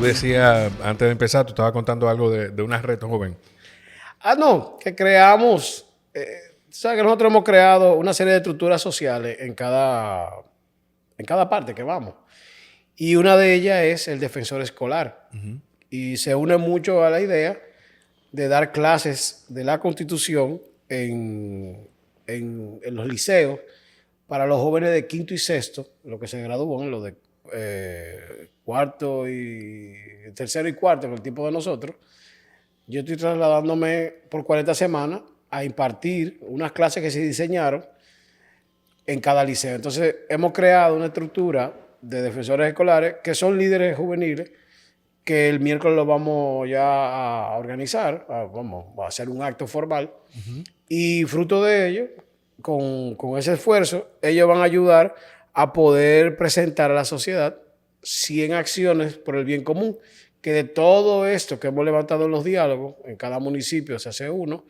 decías, antes de empezar, tú estabas contando algo de una red joven. No, que creamos, sabes que nosotros hemos creado una serie de estructuras sociales en cada parte que vamos. Y una de ellas es el defensor escolar. Y se une mucho a la idea de dar clases de la Constitución en los liceos para los jóvenes de quinto y sexto, los que se gradúan, los de cuarto y tercero y cuarto, con el tiempo de nosotros. Yo estoy trasladándome por 40 semanas a impartir unas clases que se diseñaron en cada liceo. Entonces, hemos creado una estructura de defensores escolares que son líderes juveniles que el miércoles lo vamos ya a organizar, vamos a hacer un acto formal. Y fruto de ello, con ese esfuerzo, ellos van a ayudar a poder presentar a la sociedad 100 acciones por el bien común, que de todo esto que hemos levantado en los diálogos, en cada municipio se hace uno,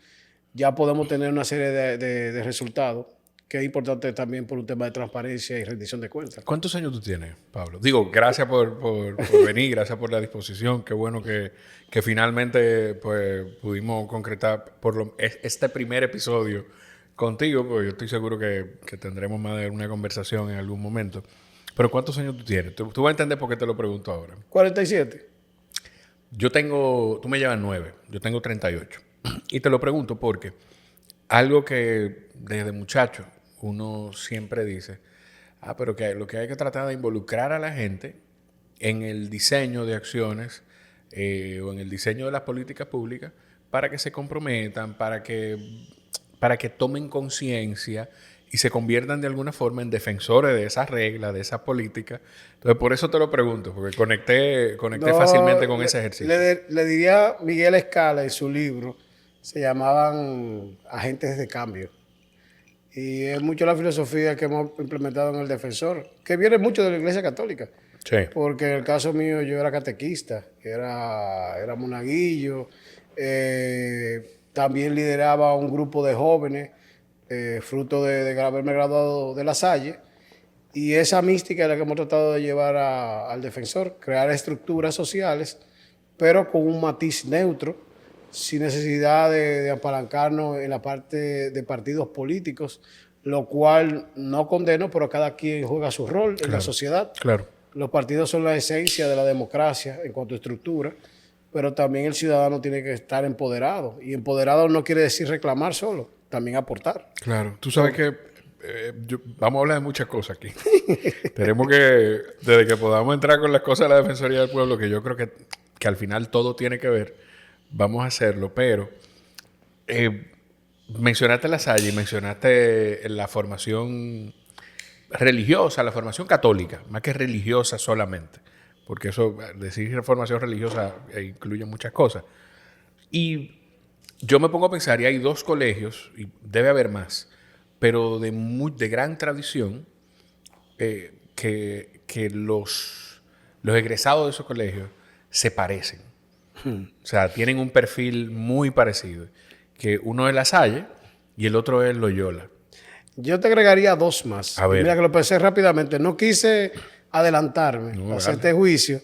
ya podemos tener una serie de resultados, que es importante también por un tema de transparencia y rendición de cuentas. ¿Cuántos años tú tienes, Pablo? Digo, gracias por venir, gracias por la disposición. Qué bueno que finalmente pues, pudimos concretar este primer episodio contigo, porque yo estoy seguro que tendremos más de una conversación en algún momento. Pero ¿cuántos años tú tienes? Tú vas a entender por qué te lo pregunto ahora. 47. Tú me llevas 9, yo tengo 38. Y te lo pregunto porque algo que desde muchacho uno siempre dice, pero que lo que hay que tratar de involucrar a la gente en el diseño de acciones o en el diseño de las políticas públicas para que se comprometan, para que tomen conciencia y se conviertan de alguna forma en defensores de esas reglas, de esas políticas. Entonces, por eso te lo pregunto, porque conecté fácilmente con ese ejercicio. Le diría Miguel Escala en su libro, se llamaban agentes de cambio. Y es mucho la filosofía que hemos implementado en el defensor, que viene mucho de la Iglesia Católica. Sí. Porque en el caso mío yo era catequista, era monaguillo, también lideraba un grupo de jóvenes, fruto de haberme graduado de La Salle. Y esa mística es la que hemos tratado de llevar al defensor, crear estructuras sociales, pero con un matiz neutro, sin necesidad de apalancarnos en la parte de partidos políticos, lo cual no condeno, pero cada quien juega su rol en la sociedad. Claro. Los partidos son la esencia de la democracia en cuanto a estructura, pero también el ciudadano tiene que estar empoderado. Y empoderado no quiere decir reclamar solo, también aportar. Claro. Tú sabes que vamos a hablar de muchas cosas aquí. Tenemos que, desde que podamos entrar con las cosas de la Defensoría del Pueblo, que yo creo que al final todo tiene que ver, vamos a hacerlo, pero mencionaste La Salle y mencionaste la formación religiosa, la formación católica, más que religiosa solamente, porque eso, decir formación religiosa incluye muchas cosas. Y yo me pongo a pensar, y hay 2 colegios, y debe haber más, pero de gran tradición, que los egresados de esos colegios se parecen. O sea, tienen un perfil muy parecido. Que uno es La Salle y el otro es Loyola. Yo te agregaría 2 más. A ver. Mira que lo pensé rápidamente. No quise adelantarme a hacer este juicio.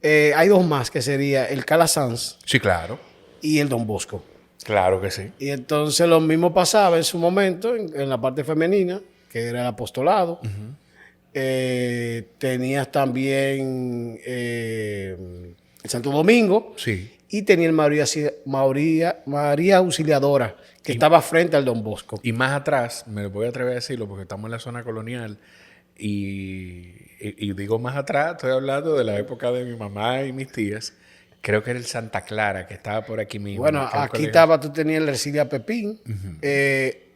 Hay 2 más, que sería el Calasanz. Sí, claro. Y el Don Bosco. Claro que sí. Y entonces lo mismo pasaba en su momento en la parte femenina, que era el apostolado. Tenías también el Santo Domingo. Sí. Y tenía el María Auxiliadora, que estaba frente al Don Bosco. Y más atrás, me voy a atrever a decirlo porque estamos en la zona colonial, y digo más atrás, estoy hablando de la época de mi mamá y mis tías. Creo que era el Santa Clara, que estaba por aquí mismo. Bueno, aquí tú tenías el Ercilia Pepín.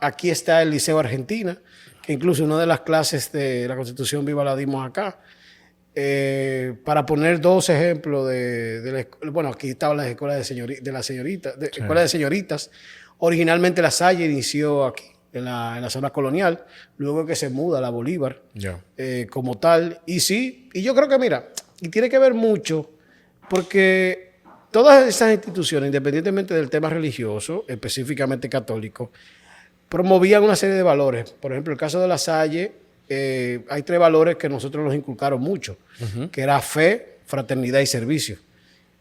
Aquí está el Liceo Argentina, que incluso una de las clases de la Constitución Viva la dimos acá. Para poner 2 ejemplos bueno, aquí estaban las escuelas escuelas de señoritas. Originalmente La Salle inició aquí, en la zona colonial, luego que se muda a la Bolívar, como tal. Y sí, y yo creo que, mira, y tiene que ver mucho, porque todas esas instituciones, independientemente del tema religioso, específicamente católico, promovían una serie de valores. Por ejemplo, el caso de La Salle, hay 3 valores que nosotros nos inculcaron mucho, que era fe, fraternidad y servicio.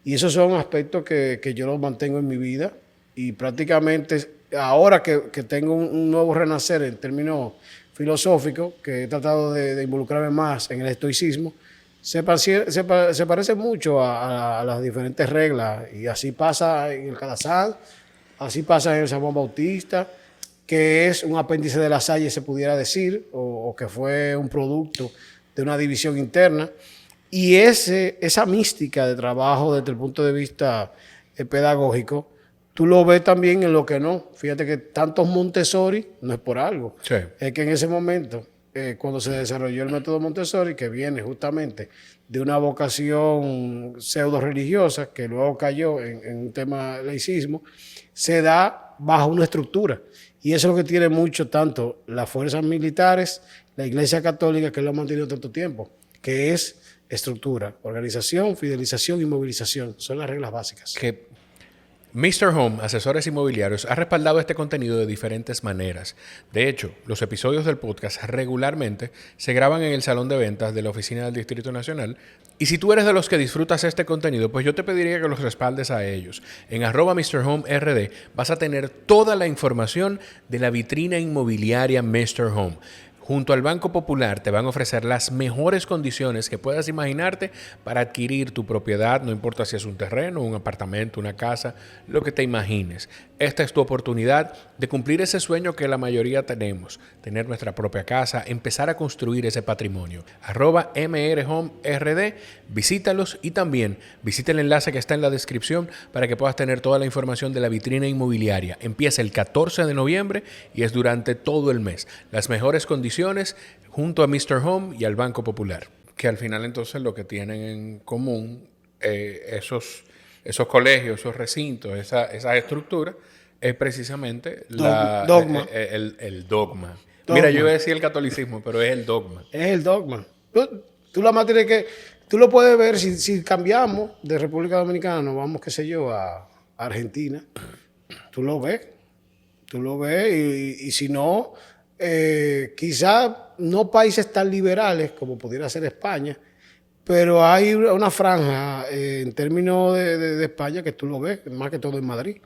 Y esos son aspectos que yo los mantengo en mi vida y prácticamente ahora que tengo un nuevo renacer en términos filosóficos, que he tratado de involucrarme más en el estoicismo, se parece mucho a las diferentes reglas y así pasa en el Calazán, así pasa en el San Juan Bautista, que es un apéndice de La Salle, se pudiera decir, o que fue un producto de una división interna. Y esa mística de trabajo desde el punto de vista pedagógico, tú lo ves también en lo que no. Fíjate que tantos Montessori no es por algo. Sí. Es que en ese momento, cuando se desarrolló el método Montessori, que viene justamente de una vocación pseudo religiosa, que luego cayó en un tema de laicismo, se da bajo una estructura. Y eso es lo que tiene mucho tanto las fuerzas militares, la Iglesia Católica, que lo ha mantenido tanto tiempo, que es estructura, organización, fidelización y movilización. Son las reglas básicas. Que Mr. Home, asesores inmobiliarios, ha respaldado este contenido de diferentes maneras. De hecho, los episodios del podcast regularmente se graban en el salón de ventas de la oficina del Distrito Nacional. Y si tú eres de los que disfrutas este contenido, pues yo te pediría que los respaldes a ellos. En @MrHomeRD vas a tener toda la información de la vitrina inmobiliaria Mr. Home. Junto al Banco Popular te van a ofrecer las mejores condiciones que puedas imaginarte para adquirir tu propiedad, no importa si es un terreno, un apartamento, una casa, lo que te imagines. Esta es tu oportunidad de cumplir ese sueño que la mayoría tenemos, tener nuestra propia casa, empezar a construir ese patrimonio. @MRHomeRD, visítalos y también visita el enlace que está en la descripción para que puedas tener toda la información de la vitrina inmobiliaria. Empieza el 14 de noviembre y es durante todo el mes. Las mejores condiciones junto a Mr. Home y al Banco Popular. Que al final entonces lo que tienen en común esos colegios, esos recintos, esas estructuras, es precisamente Dogma. El dogma. Mira, yo iba a decir el catolicismo, pero es el dogma. Es el dogma. Tú la más tienes que... Tú lo puedes ver si cambiamos de República Dominicana, nos vamos, qué sé yo, a Argentina. Tú lo ves. Tú lo ves y si no, quizás no países tan liberales como pudiera ser España, pero hay una franja en términos de España que tú lo ves, más que todo en Madrid.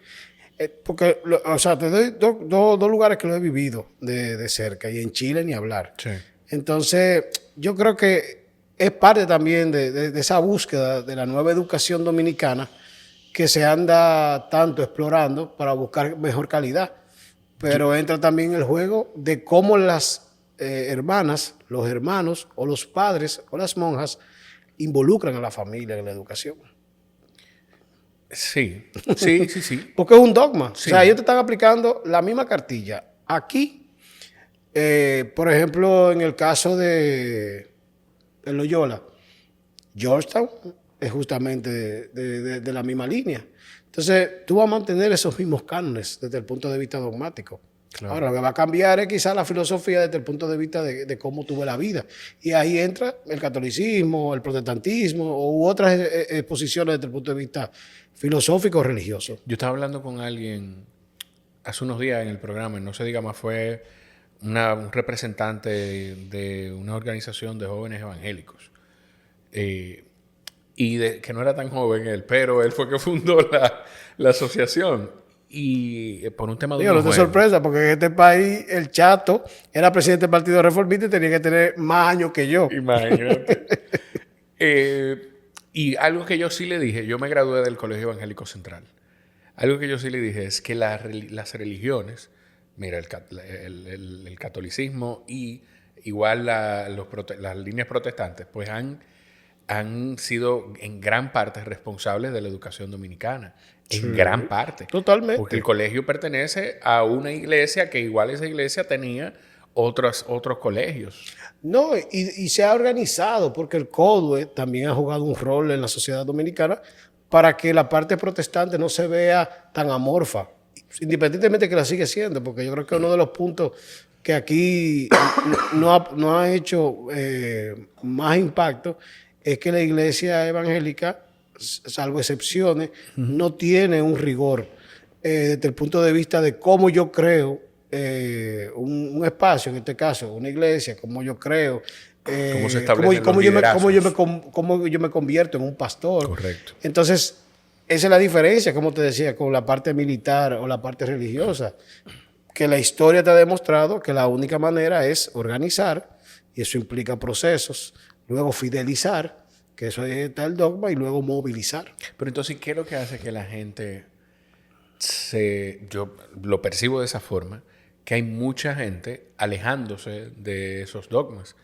Porque, o sea, te doy dos lugares que lo he vivido de cerca, y en Chile ni hablar. Sí. Entonces, yo creo que es parte también de esa búsqueda de la nueva educación dominicana que se anda tanto explorando para buscar mejor calidad. Pero entra también el juego de cómo las hermanas, los hermanos o los padres o las monjas involucran a la familia en la educación. Sí. Porque es un dogma. Sí. O sea, ellos te están aplicando la misma cartilla. Aquí, por ejemplo, en el caso de Loyola, Georgetown es justamente de la misma línea. Entonces, tú vas a mantener esos mismos cánones desde el punto de vista dogmático. Claro. Ahora, lo que va a cambiar es quizás la filosofía desde el punto de vista de cómo tú ves la vida. Y ahí entra el catolicismo, el protestantismo u otras posiciones desde el punto de vista filosófico o religioso. Yo estaba hablando con alguien hace unos días en el programa, y no se diga más, fue un representante de una organización de jóvenes evangélicos. Que no era tan joven él, pero él fue que fundó la asociación. Y por un tema de... Digo, no te sorpresa, porque en este país el Chato era presidente del Partido Reformista y tenía que tener más años que yo. Imagínate. Y algo que yo sí le dije, yo me gradué del Colegio Evangélico Central. Algo que yo sí le dije es que las religiones, mira, el catolicismo y igual las líneas protestantes, pues han sido en gran parte responsables de la educación dominicana. Sí, en gran parte. Totalmente. Porque el colegio pertenece a una iglesia que igual esa iglesia tenía otros colegios. No, y se ha organizado porque el CODUE también ha jugado un rol en la sociedad dominicana para que la parte protestante no se vea tan amorfa, independientemente que la sigue siendo, porque yo creo que uno de los puntos que aquí no ha hecho más impacto es que la iglesia evangélica, salvo excepciones, no tiene un rigor desde el punto de vista de cómo yo creo un espacio, en este caso una iglesia, cómo yo creo ¿Cómo se establecen los liderazgos? Cómo yo me convierto en un pastor. Correcto. Entonces, esa es la diferencia, como te decía, con la parte militar o la parte religiosa. Que la historia te ha demostrado que la única manera es organizar, y eso implica procesos, luego fidelizar, que eso está el dogma, y luego movilizar. Pero entonces, ¿qué es lo que hace que la gente yo lo percibo de esa forma, que hay mucha gente alejándose de esos dogmas?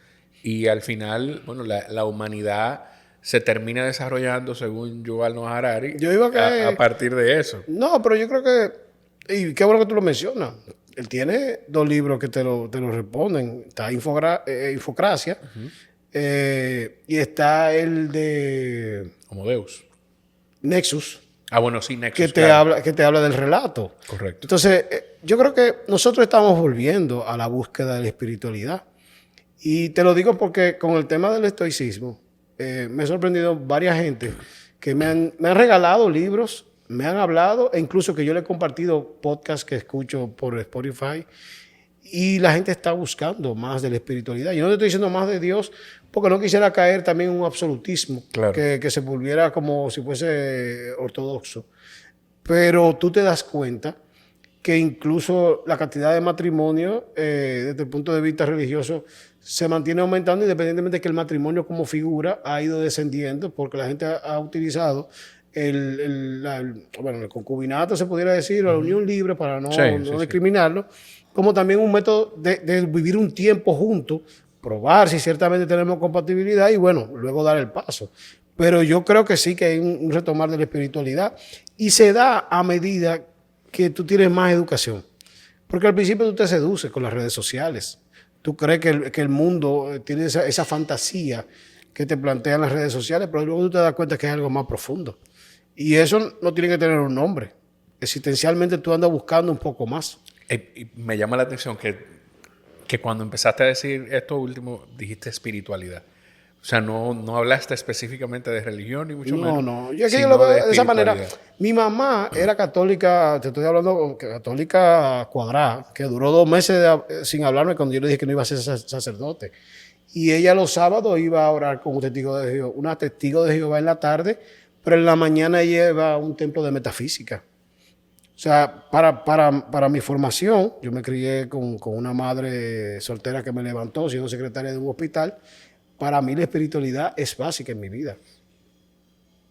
Y al final, bueno, la humanidad se termina desarrollando, según Yuval Noah Harari, Yo iba a partir de eso. No, pero yo creo que, y qué bueno que tú lo mencionas, él tiene 2 libros que te lo responden. Está Infocracia, y está el de Homo Deus. Nexus, Ah, bueno, sí, Nexus, que claro. te habla del relato. Correcto. Entonces, yo creo que nosotros estamos volviendo a la búsqueda de la espiritualidad. Y te lo digo porque con el tema del estoicismo, me ha sorprendido varias gente que me han regalado libros, me han hablado, e incluso que yo le he compartido podcasts que escucho por Spotify, y la gente está buscando más de la espiritualidad. Yo no te estoy diciendo más de Dios porque no quisiera caer también en un absolutismo, Claro. que se volviera como si fuese ortodoxo. Pero tú te das cuenta que incluso la cantidad de matrimonio, desde el punto de vista religioso, se mantiene aumentando, independientemente de que el matrimonio como figura ha ido descendiendo, porque la gente ha utilizado el concubinato, se pudiera decir, o la unión libre, para no discriminarlo, como también un método de vivir un tiempo juntos, probar si ciertamente tenemos compatibilidad y, bueno, luego dar el paso. Pero yo creo que sí que hay un retomar de la espiritualidad, y se da a medida que tú tienes más educación. Porque al principio tú te seduces con las redes sociales. Tú crees que el mundo tiene esa fantasía que te plantean las redes sociales, pero luego tú te das cuenta que es algo más profundo. Y eso no tiene que tener un nombre. Existencialmente tú andas buscando un poco más. Y me llama la atención que cuando empezaste a decir esto último, dijiste espiritualidad. O sea, no hablaste específicamente de religión, ni mucho menos. No. Yo lo veo de esa manera. Mi mamá era católica, te estoy hablando, católica cuadrada, que duró 2 meses sin hablarme cuando yo le dije que no iba a ser sacerdote. Y ella los sábados iba a orar con un testigo de Jehová, una testigo de Jehová en la tarde, pero en la mañana ella iba a un templo de metafísica. O sea, para mi formación, yo me crié con una madre soltera que me levantó, siendo secretaria de un hospital. Para mí la espiritualidad es básica en mi vida.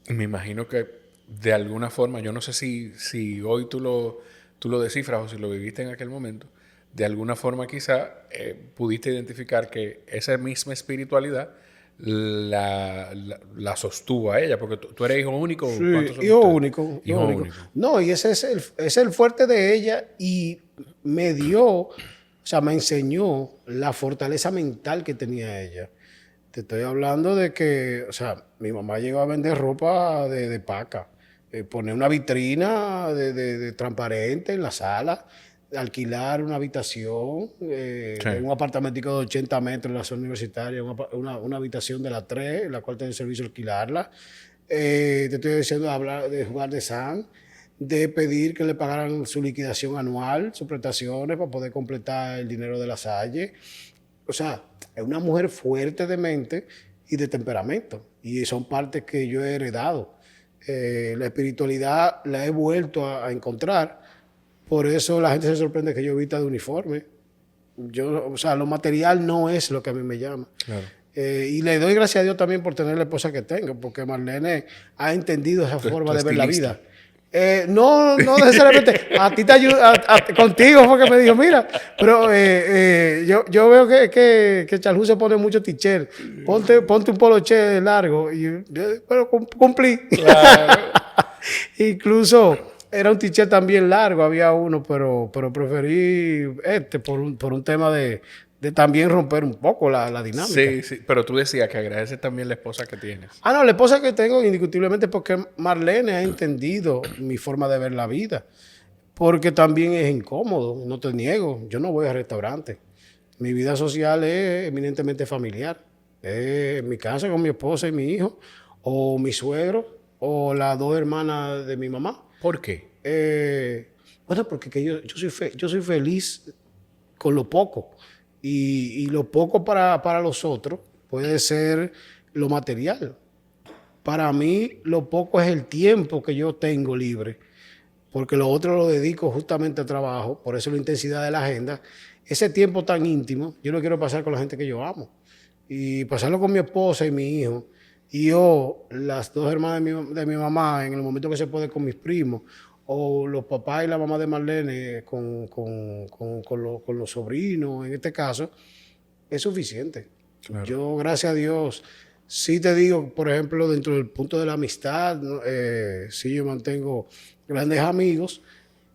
Me imagino que de alguna forma, yo no sé si hoy tú lo descifras o si lo viviste en aquel momento, de alguna forma quizá pudiste identificar que esa misma espiritualidad la sostuvo a ella, porque tú eres hijo único. Sí, hijo único. No, y ese es el fuerte de ella, y me enseñó la fortaleza mental que tenía ella. Te estoy hablando de que, o sea, mi mamá llegó a vender ropa de paca, poner una vitrina de transparente en la sala, alquilar una habitación, en un apartamentico de 80 metros en la zona universitaria, una habitación de la 3, en la cual tenía el servicio de alquilarla. Te estoy diciendo de jugar de San, de pedir que le pagaran su liquidación anual, sus prestaciones para poder completar el dinero de la Salle. O sea, es una mujer fuerte de mente y de temperamento, y son partes que yo he heredado. La espiritualidad la he vuelto a encontrar. Por eso la gente se sorprende que yo vista de uniforme. O sea, lo material no es lo que a mí me llama. Claro. Y le doy gracias a Dios también por tener la esposa que tengo, porque Marlene ha entendido esa forma de ver la vida. No necesariamente. A ti te ayuda, contigo fue que me dijo, mira, pero yo veo que Charjú se pone mucho t-shirt. Ponte un poloche largo. Y pero cumplí. Claro. Incluso era un t-shirt también largo, había uno, pero preferí por un tema de también romper un poco la dinámica. Sí, pero tú decías que agradeces también la esposa que tienes. No, la esposa que tengo indiscutiblemente, porque Marlene ha entendido mi forma de ver la vida, porque también es incómodo, no te niego, yo no voy a restaurantes. Mi vida social es eminentemente familiar. En mi casa con mi esposa y mi hijo, o mi suegro, o las 2 hermanas de mi mamá. ¿Por qué? Bueno, porque yo soy feliz con lo poco. Y lo poco para los otros puede ser lo material. Para mí, lo poco es el tiempo que yo tengo libre, porque lo otro lo dedico justamente a trabajo, por eso la intensidad de la agenda. Ese tiempo tan íntimo, yo lo quiero pasar con la gente que yo amo. Y pasarlo con mi esposa y mi hijo. Y yo, las dos hermanas de mi mamá, en el momento que se puede con mis primos, o los papás y la mamá de Marlene con los sobrinos, en este caso, es suficiente. Claro. Yo, gracias a Dios, sí te digo, por ejemplo, dentro del punto de la amistad, ¿no? Sí yo mantengo grandes amigos,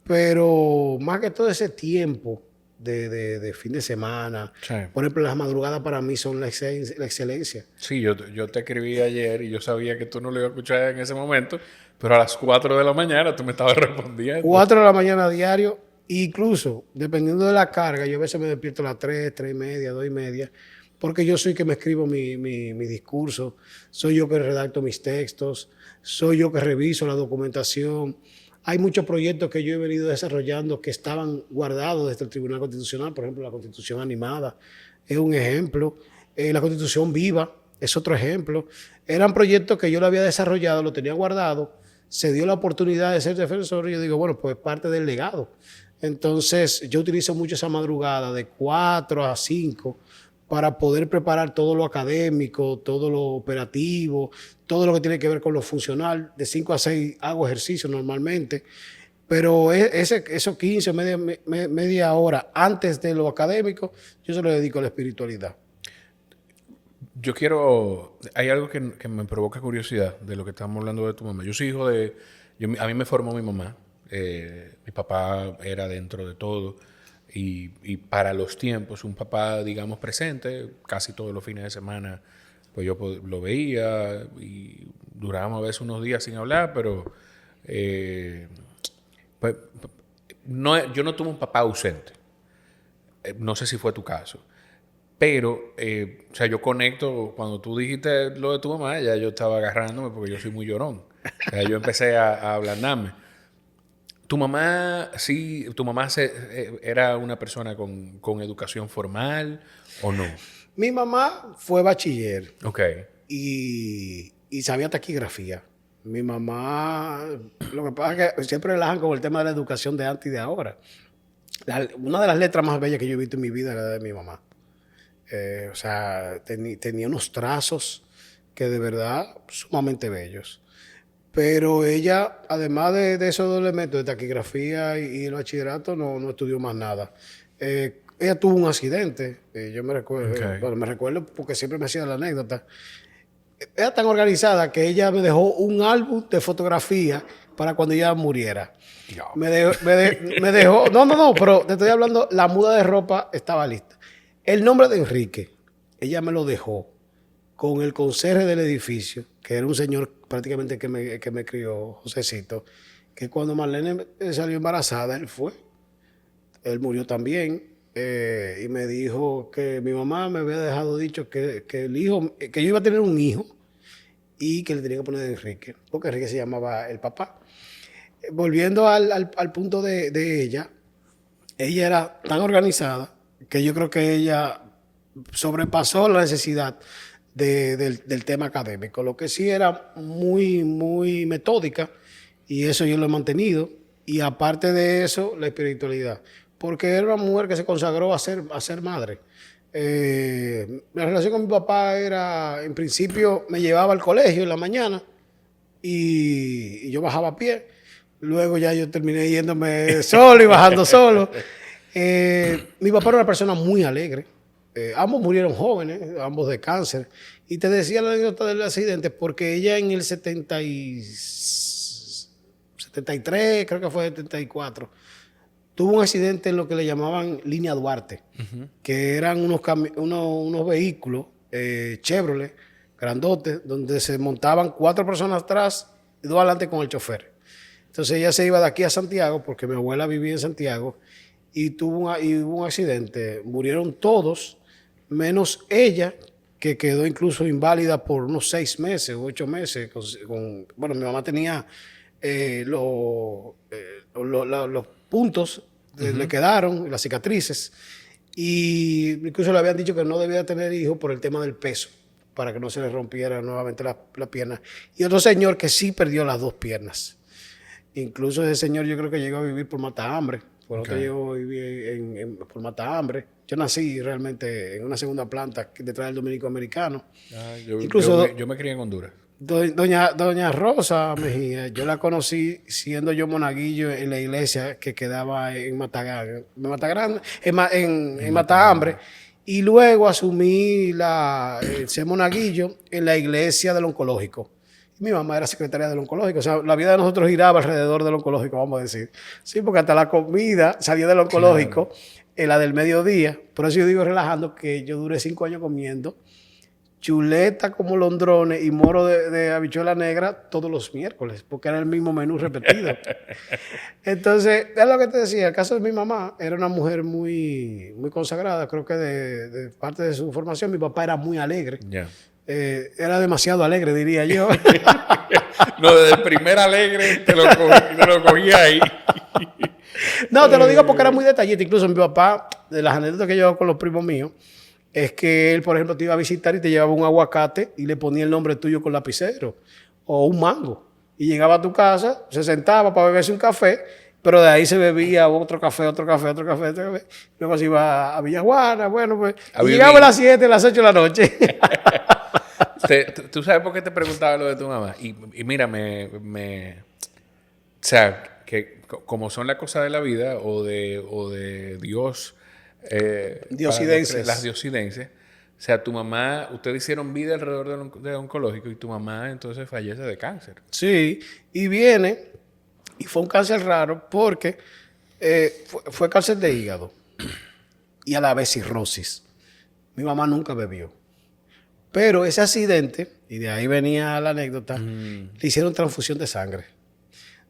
pero más que todo ese tiempo de fin de semana, Sí. por ejemplo, las madrugadas para mí son la excelencia. Sí, yo te escribí ayer y yo sabía que tú no lo ibas a escuchar en ese momento, pero a las 4 de la mañana tú me estabas respondiendo. 4 de la mañana diario, incluso dependiendo de la carga, yo a veces me despierto a las 3, 3 y media, 2 y media, porque yo soy que me escribo mi discurso, soy yo que redacto mis textos, soy yo que reviso la documentación. Hay muchos proyectos que yo he venido desarrollando que estaban guardados desde el Tribunal Constitucional, por ejemplo, la Constitución animada es un ejemplo, la Constitución viva es otro ejemplo. Eran proyectos que yo lo había desarrollado, lo tenía guardado, se dio la oportunidad de ser defensor y yo digo, bueno, pues parte del legado. Entonces, yo utilizo mucho esa madrugada de 4 a 5 para poder preparar todo lo académico, todo lo operativo, todo lo que tiene que ver con lo funcional. De 5 a 6 hago ejercicio normalmente, pero esos 15 media hora antes de lo académico, yo se lo dedico a la espiritualidad. Yo quiero... Hay algo que me provoca curiosidad de lo que estamos hablando de tu mamá. Yo soy hijo de... a mí me formó mi mamá. Mi papá era dentro de todo. Y para los tiempos, un papá, digamos, presente, casi todos los fines de semana, pues yo lo veía y durábamos a veces unos días sin hablar, pero pues, no, yo no tuve un papá ausente. No sé si fue tu caso. Pero, o sea, yo conecto, cuando tú dijiste lo de tu mamá, ya yo estaba agarrándome porque yo soy muy llorón. O sea, yo empecé a ablandarme. ¿Tu mamá, sí, era una persona con educación formal o no? Mi mamá fue bachiller Ok. y sabía taquigrafía. Mi mamá, lo que pasa es que siempre relajan con el tema de la educación de antes y de ahora. Una de las letras más bellas que yo he visto en mi vida era la de mi mamá. O sea, tenía unos trazos que de verdad sumamente bellos. Pero ella, además de esos dos elementos, de taquigrafía y el bachillerato, no estudió más nada. Ella tuvo un accidente, yo me recuerdo, Okay. bueno, me recuerdo porque siempre me hacía la anécdota. Era tan organizada que ella me dejó un álbum de fotografía para cuando ella muriera. Me dejó, no, pero te estoy hablando, la muda de ropa estaba lista. El nombre de Enrique, ella me lo dejó con el conserje del edificio, que era un señor prácticamente que me crió, Josecito, que cuando Marlene salió embarazada, él fue. Él murió también. Y me dijo que mi mamá me había dejado dicho que el hijo, que yo iba a tener un hijo y que le tenía que poner Enrique, porque Enrique se llamaba el papá. Volviendo al punto de ella era tan organizada que yo creo que ella sobrepasó la necesidad del tema académico. Lo que sí era muy, muy metódica y eso yo lo he mantenido. Y aparte de eso, la espiritualidad. Porque era una mujer que se consagró a ser madre. La relación con mi papá era, en principio, me llevaba al colegio en la mañana y yo bajaba a pie. Luego ya yo terminé yéndome solo y bajando solo. Mi papá era una persona muy alegre. Ambos murieron jóvenes, ambos de cáncer. Y te decía la anécdota del accidente porque ella en el 73, creo que fue 74, tuvo un accidente en lo que le llamaban Línea Duarte, que eran unos vehículos Chevrolet, grandotes, donde se montaban 4 personas atrás y 2 adelante con el chofer. Entonces ella se iba de aquí a Santiago, porque mi abuela vivía en Santiago, y hubo un accidente. Murieron todos, menos ella, que quedó incluso inválida por unos 6 meses o 8 meses. Bueno, mi mamá tenía los puntos, le quedaron, las cicatrices, y incluso le habían dicho que no debía tener hijos por el tema del peso. para que no se le rompiera nuevamente la pierna. Y otro señor que sí perdió las 2 piernas. Incluso ese señor yo creo que llegó a vivir por matar-hambre. Por otro llegó a vivir por matar-hambre. Yo nací realmente en una segunda planta detrás del Dominico Americano. Incluso yo me crié en Honduras. Doña Rosa Mejía, yo la conocí siendo yo monaguillo en la iglesia que quedaba en Matagrande, en Matahambre, y luego asumí el ser monaguillo en la iglesia del oncológico. Mi mamá era secretaria del oncológico, o sea, la vida de nosotros giraba alrededor del oncológico, vamos a decir. Sí, porque hasta la comida salía del oncológico, en la del mediodía. Por eso yo digo relajando que yo duré 5 años comiendo chuleta como londrones y moro de habichuela negra todos los miércoles, porque era el mismo menú repetido. Entonces, es lo que te decía, el caso de mi mamá, era una mujer muy, muy consagrada, creo que de parte de su formación. Mi papá era muy alegre. Era demasiado alegre, diría yo. No, desde el primer alegre te lo cogí ahí. No, te lo digo porque era muy detallista. Incluso mi papá, de las anécdotas que yo hago con los primos míos, es que él, por ejemplo, te iba a visitar y te llevaba un aguacate y le ponía el nombre tuyo con lapicero o un mango. Y llegaba a tu casa, se sentaba para beberse un café, pero de ahí se bebía otro café. Luego se iba a Villajuana, bueno, pues. Y llegaba a las 7, a las 8 de la noche. ¿Tú sabes por qué te preguntaba lo de tu mamá? Y mira, o sea, que como son las cosas de la vida o de Dios... diosidencias. Las diosidencias. O sea, tu mamá, ustedes hicieron vida alrededor del oncológico y tu mamá entonces fallece de cáncer. Sí, y fue un cáncer raro porque fue cáncer de hígado y a la vez cirrosis. Mi mamá nunca bebió. Pero ese accidente, y de ahí venía la anécdota, le hicieron transfusión de sangre.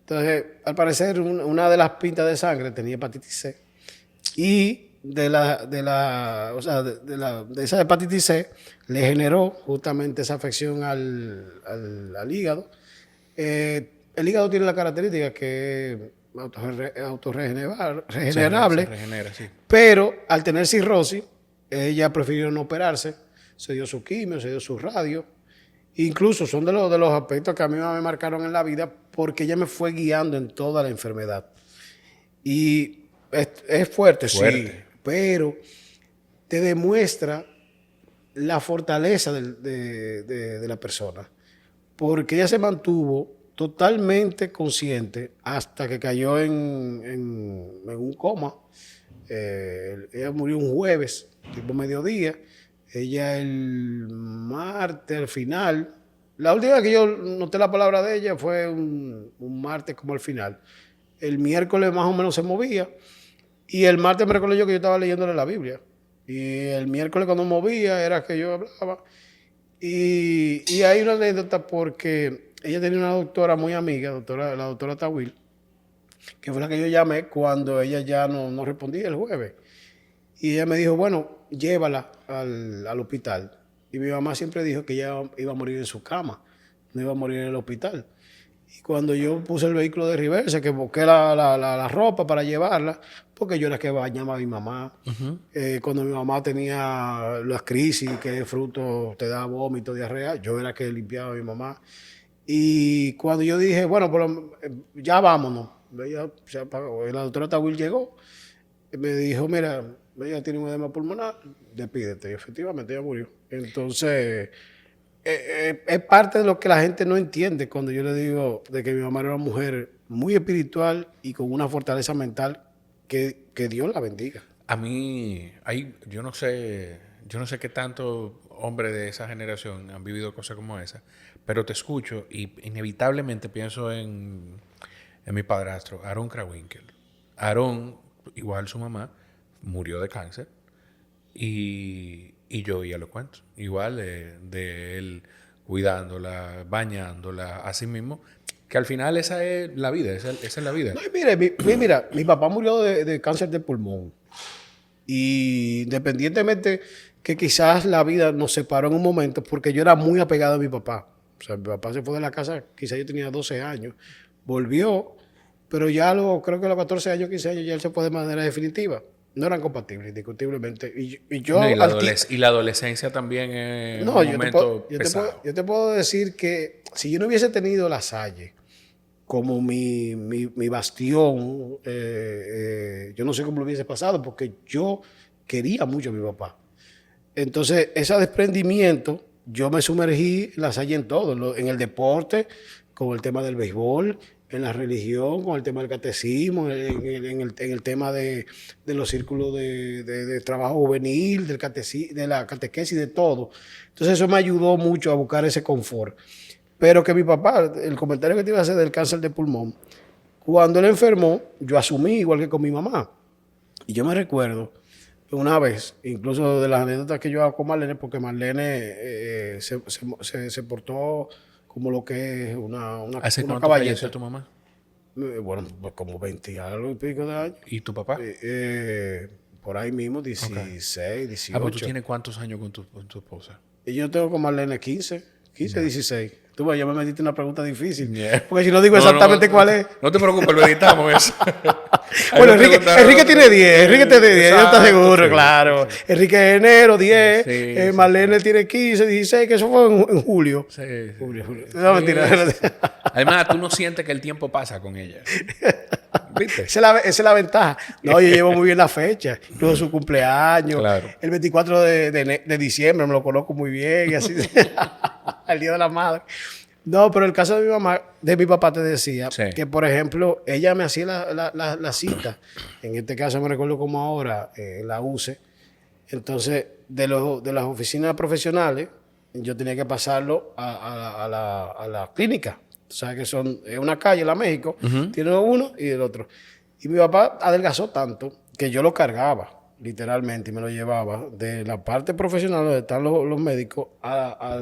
Entonces, al parecer, una de las pintas de sangre tenía hepatitis C. Y de esa hepatitis C le generó justamente esa afección al hígado. El hígado tiene la característica que es autorregenerable, se regenera, sí. Pero al tener cirrosis, ella prefirió no operarse, se dio su quimio, se dio su radio. Incluso son de los aspectos que a mí me marcaron en la vida porque ella me fue guiando en toda la enfermedad. Y es fuerte, sí, pero te demuestra la fortaleza de la persona, porque ella se mantuvo totalmente consciente hasta que cayó en un coma. Ella murió un jueves, tipo mediodía. Ella el martes, al final, la última vez que yo noté la palabra de ella fue un martes como al final. El miércoles más o menos se movía. Y el martes me recuerdo yo que yo estaba leyéndole la Biblia. Y el miércoles cuando movía era que yo hablaba. Y hay una anécdota porque ella tenía una doctora muy amiga, la doctora Tawil, que fue la que yo llamé cuando ella ya no respondía el jueves. Y ella me dijo, bueno, llévala al hospital. Y mi mamá siempre dijo que ella iba a morir en su cama, no iba a morir en el hospital. Y cuando yo puse el vehículo de reversa, que busqué la ropa para llevarla, porque yo era que bañaba a mi mamá. Cuando mi mamá tenía las crisis, que fruto te da vómito, diarrea, yo era que limpiaba a mi mamá. Y cuando yo dije, bueno, ya vámonos, la doctora Tawil llegó, me dijo, mira, ella tiene un edema pulmonar, despídete. Y efectivamente ella murió. Entonces... es parte de lo que la gente no entiende cuando yo le digo de que mi mamá era una mujer muy espiritual y con una fortaleza mental que Dios la bendiga. A mí, yo no sé qué tanto hombres de esa generación han vivido cosas como esa, pero te escucho y inevitablemente pienso en mi padrastro, Aaron Krawinkel. Aaron, igual su mamá, murió de cáncer. Y yo oía los cuentos, igual de él cuidándola, bañándola, así mismo, que al final esa es la vida, esa es la vida. No, mira, mi papá murió de cáncer de pulmón. Y independientemente que quizás la vida nos separó en un momento, porque yo era muy apegado a mi papá. O sea, mi papá se fue de la casa, quizás yo tenía 12 años, volvió, pero ya creo que a los 14 años, 15 años, ya él se fue de manera definitiva. No eran compatibles, indiscutiblemente. No, y la adolescencia también es No, un momento pesado. yo te puedo decir que si yo no hubiese tenido La Salle como mi bastión, yo no sé cómo lo hubiese pasado, porque yo quería mucho a mi papá. Entonces, ese desprendimiento, yo me sumergí en La Salle en todo, en el deporte, con el tema del béisbol, en la religión, con el tema del catecismo, en el tema de los círculos de trabajo juvenil, de la catequesis, de todo. Entonces, eso me ayudó mucho a buscar ese confort. Pero que mi papá, el comentario que te iba a hacer del cáncer de pulmón, cuando él enfermó, yo asumí igual que con mi mamá. Y yo me recuerdo una vez, incluso de las anécdotas que yo hago con Marlene, porque Marlene se portó como lo que es ¿Hace una cuánto falleció tu mamá? Bueno, pues como 20 y algo y pico de años. ¿Y tu papá? Por ahí mismo, Okay. 16, 18. Ah, pues tú tienes cuántos años con tu esposa. Y yo tengo con Marlene 15, 16. Tú ves, ya me metiste una pregunta difícil. Yeah. Porque si no digo exactamente cuál es. No te preocupes, lo editamos eso. Bueno, Enrique tiene 10. Enrique tiene 10, yo estoy seguro, sí, claro. Sí. Enrique es enero, 10. Sí, Marlene sí. Tiene 15, 16, que eso fue en julio. Sí. Julio. No, mentira. Sí. Además, tú no sientes que el tiempo pasa con ella. ¿Viste? Esa es la ventaja. No, yo llevo muy bien la fecha. Incluso su cumpleaños. Claro. El 24 de diciembre me lo conozco muy bien. Y así. El Día de la Madre. No, pero el caso de mi mamá, de mi papá te decía que, por ejemplo, ella me hacía la cita. En este caso me recuerdo como ahora, la UCE. Entonces, de las oficinas profesionales, yo tenía que pasarlo a la clínica. O sea, que es una calle, la México, tiene uno y el otro. Y mi papá adelgazó tanto que yo lo cargaba, literalmente, y me lo llevaba de la parte profesional donde están los médicos a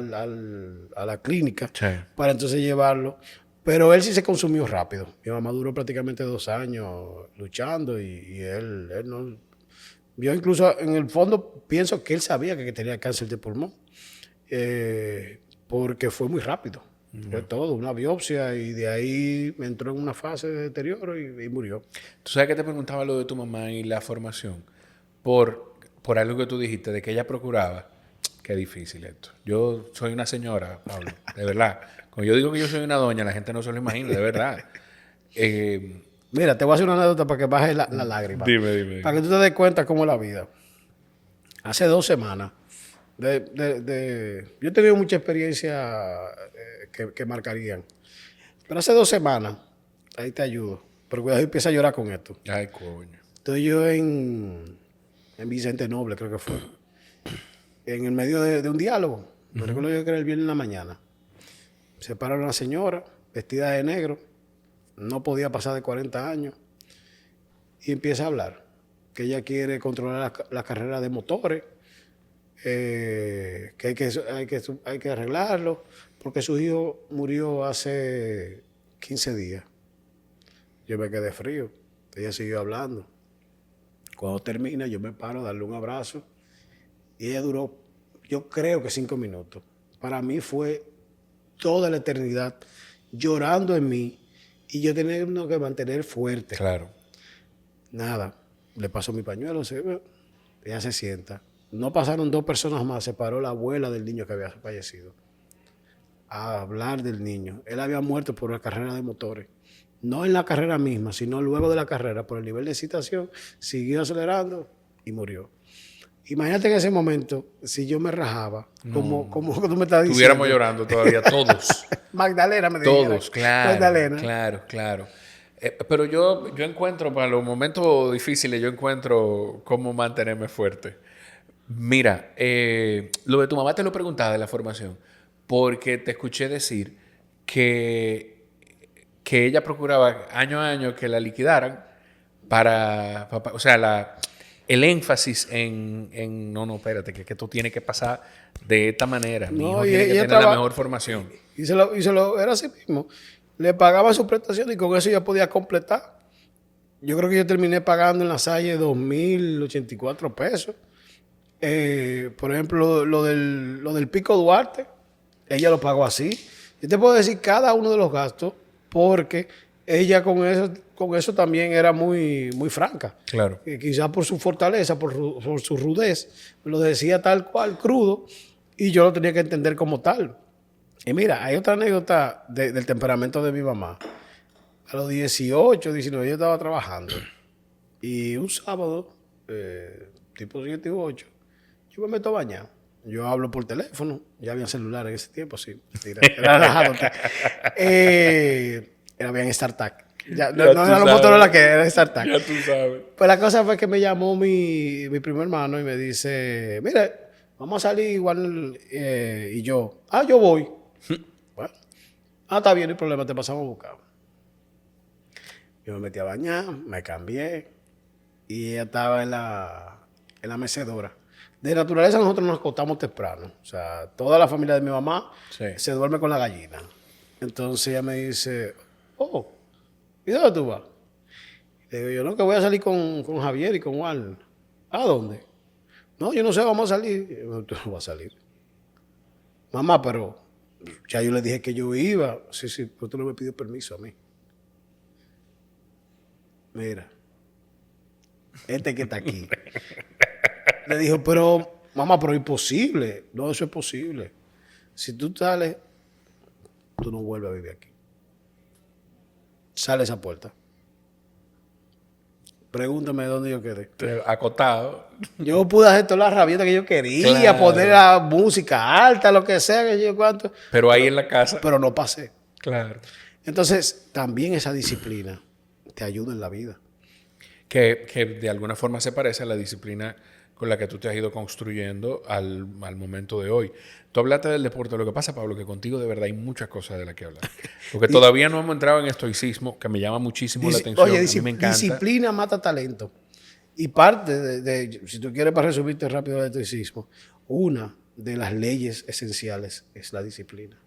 la clínica para entonces llevarlo. Pero él sí se consumió rápido. Mi mamá duró prácticamente 2 años luchando y él no... Yo incluso, en el fondo, pienso que él sabía que tenía cáncer de pulmón porque fue muy rápido. Fue todo, una biopsia, y de ahí me entró en una fase de deterioro y murió. ¿Tú sabes que te preguntaba lo de tu mamá y la formación? Por algo que tú dijiste, de que ella procuraba. Qué difícil esto. Yo soy una señora, Pablo, de verdad. Cuando yo digo que yo soy una doña, la gente no se lo imagina, de verdad. Mira, te voy a hacer una anécdota para que baje la lágrima. Dime. Para que tú te des cuenta cómo es la vida. Hace 2 semanas, yo he tenido mucha experiencia que marcarían. Pero hace 2 semanas, ahí te ayudo. Pero cuidado, empieza a llorar con esto. Ay, coño. Estoy yo en Vicente Noble, creo que fue. En el medio de un diálogo. Me recuerdo yo que era el viernes en la mañana. Se para una señora vestida de negro. No podía pasar de 40 años. Y empieza a hablar. Que ella quiere controlar la carrera de motores. Que hay que arreglarlo. Porque su hijo murió hace 15 días. Yo me quedé frío. Ella siguió hablando. Cuando termina, yo me paro a darle un abrazo. Y ella duró, yo creo que 5 minutos. Para mí fue toda la eternidad llorando en mí y yo teniendo que mantener fuerte. Claro. Nada. Le paso mi pañuelo, ella se sienta. No pasaron 2 personas más. Se paró la abuela del niño que había fallecido a hablar del niño. Él había muerto por la carrera de motores. No en la carrera misma, sino luego de la carrera, por el nivel de excitación, siguió acelerando y murió. Imagínate en ese momento, si yo me rajaba, como tú me estás diciendo. Estuviéramos llorando todavía, todos. Magdalena me dijeron. Todos, claro. Magdalena. Claro. Pero yo encuentro, para los momentos difíciles, yo encuentro cómo mantenerme fuerte. Mira, lo de tu mamá te lo preguntaba de la formación, porque te escuché decir que ella procuraba año a año que la liquidaran o sea, el énfacis en no, espérate, que esto tiene que pasar de esta manera. Mi hijo tiene que tener la mejor formación. Y se lo era así mismo. Le pagaba su prestación y con eso ya podía completar. Yo creo que yo terminé pagando en La Salle 2.084 pesos. Por ejemplo, lo del Pico Duarte, ella lo pagó así. Yo te puedo decir cada uno de los gastos porque ella con eso con eso también era muy, muy franca. Claro. Quizás por su fortaleza, por su rudez, me lo decía tal cual, crudo, y yo lo tenía que entender como tal. Y mira, hay otra anécdota del temperamento de mi mamá. A los 18, 19, yo estaba trabajando. Y un sábado, tipo 7 u 8, yo me meto a bañar. Yo hablo por teléfono. Ya había celular en ese tiempo, sí. Mentira. Era relajado. Había StarTAC. No eran los Motorola que era StarTAC. Ya tú sabes. Pues la cosa fue que me llamó mi primo hermano y me dice, mira, vamos a salir igual. Y yo, yo voy. Bueno, está bien, no hay problema, te pasamos a buscar. Yo me metí a bañar, me cambié y ella estaba en la mecedora. De naturaleza nosotros nos acostamos temprano. O sea, toda la familia de mi mamá se duerme con la gallina. Entonces ella me dice, ¿y dónde tú vas? Le digo yo, no, que voy a salir con Javier y con Juan. ¿A dónde? No, yo no sé, vamos a salir. Yo, tú no vas a salir. Mamá, pero ya yo le dije que yo iba. Sí, pero tú no me pidió permiso a mí. Mira, este que está aquí. Le dijo, pero, mamá, pero es imposible. No, eso es posible. Si tú sales, tú no vuelves a vivir aquí. Sale esa puerta. Pregúntame dónde yo quedé. Acotado. Yo pude hacer todas las rabietas que yo quería, Claro. poner la música alta, lo que sea, que yo cuánto. Pero ahí en la casa. Pero no pasé. Claro. Entonces, también esa disciplina te ayuda en la vida. Que de alguna forma se parece a la disciplina con la que tú te has ido construyendo al momento de hoy. Tú hablaste del deporte. Lo que pasa, Pablo, que contigo de verdad hay muchas cosas de las que hablar. Porque todavía no hemos entrado en estoicismo, que me llama muchísimo la atención. Oye, a mí me encanta. disciplina mata talento. Y parte si tú quieres para resumirte rápido el estoicismo, una de las leyes esenciales es la disciplina.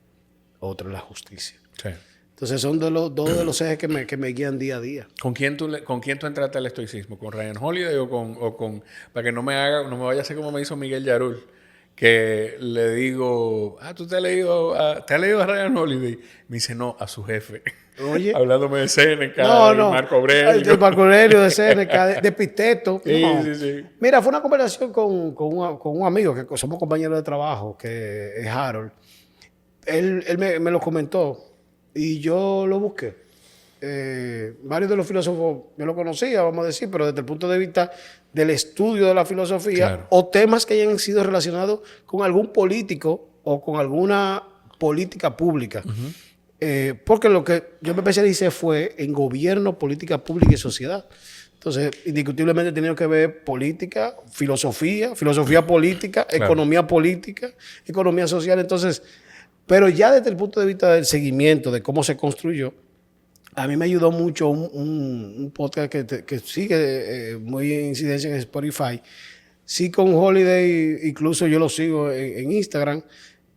Otra es la justicia. Sí. Entonces son dos de los ejes que me guían día a día. ¿Con quién tú entraste al estoicismo? ¿Con Ryan Holiday o con para que no me vaya a hacer como me hizo Miguel Yarul? Que le digo, ¿tú te has leído a Ryan Holiday? Me dice, no, a su jefe. Oye. Hablándome de Séneca, No. Marco Aurelio. De Marco Aurelio, de Séneca, de Epicteto. Sí, No. sí. Mira, fue una conversación con un amigo, que somos compañeros de trabajo, que es Harold. Él me lo comentó y yo lo busqué. Varios de los filósofos yo lo conocía, vamos a decir, pero desde el punto de vista del estudio de la filosofía, Claro. o temas que hayan sido relacionados con algún político o con alguna política pública. Porque lo que yo me especialicé fue en gobierno, política pública y sociedad. Entonces, indiscutiblemente he tenido que ver política, filosofía política, Claro. economía política, economía social. Entonces, pero ya desde el punto de vista del seguimiento, de cómo se construyó, a mí me ayudó mucho un podcast que sigue muy en incidencia en Spotify. Sí, con Holiday, incluso yo lo sigo en Instagram.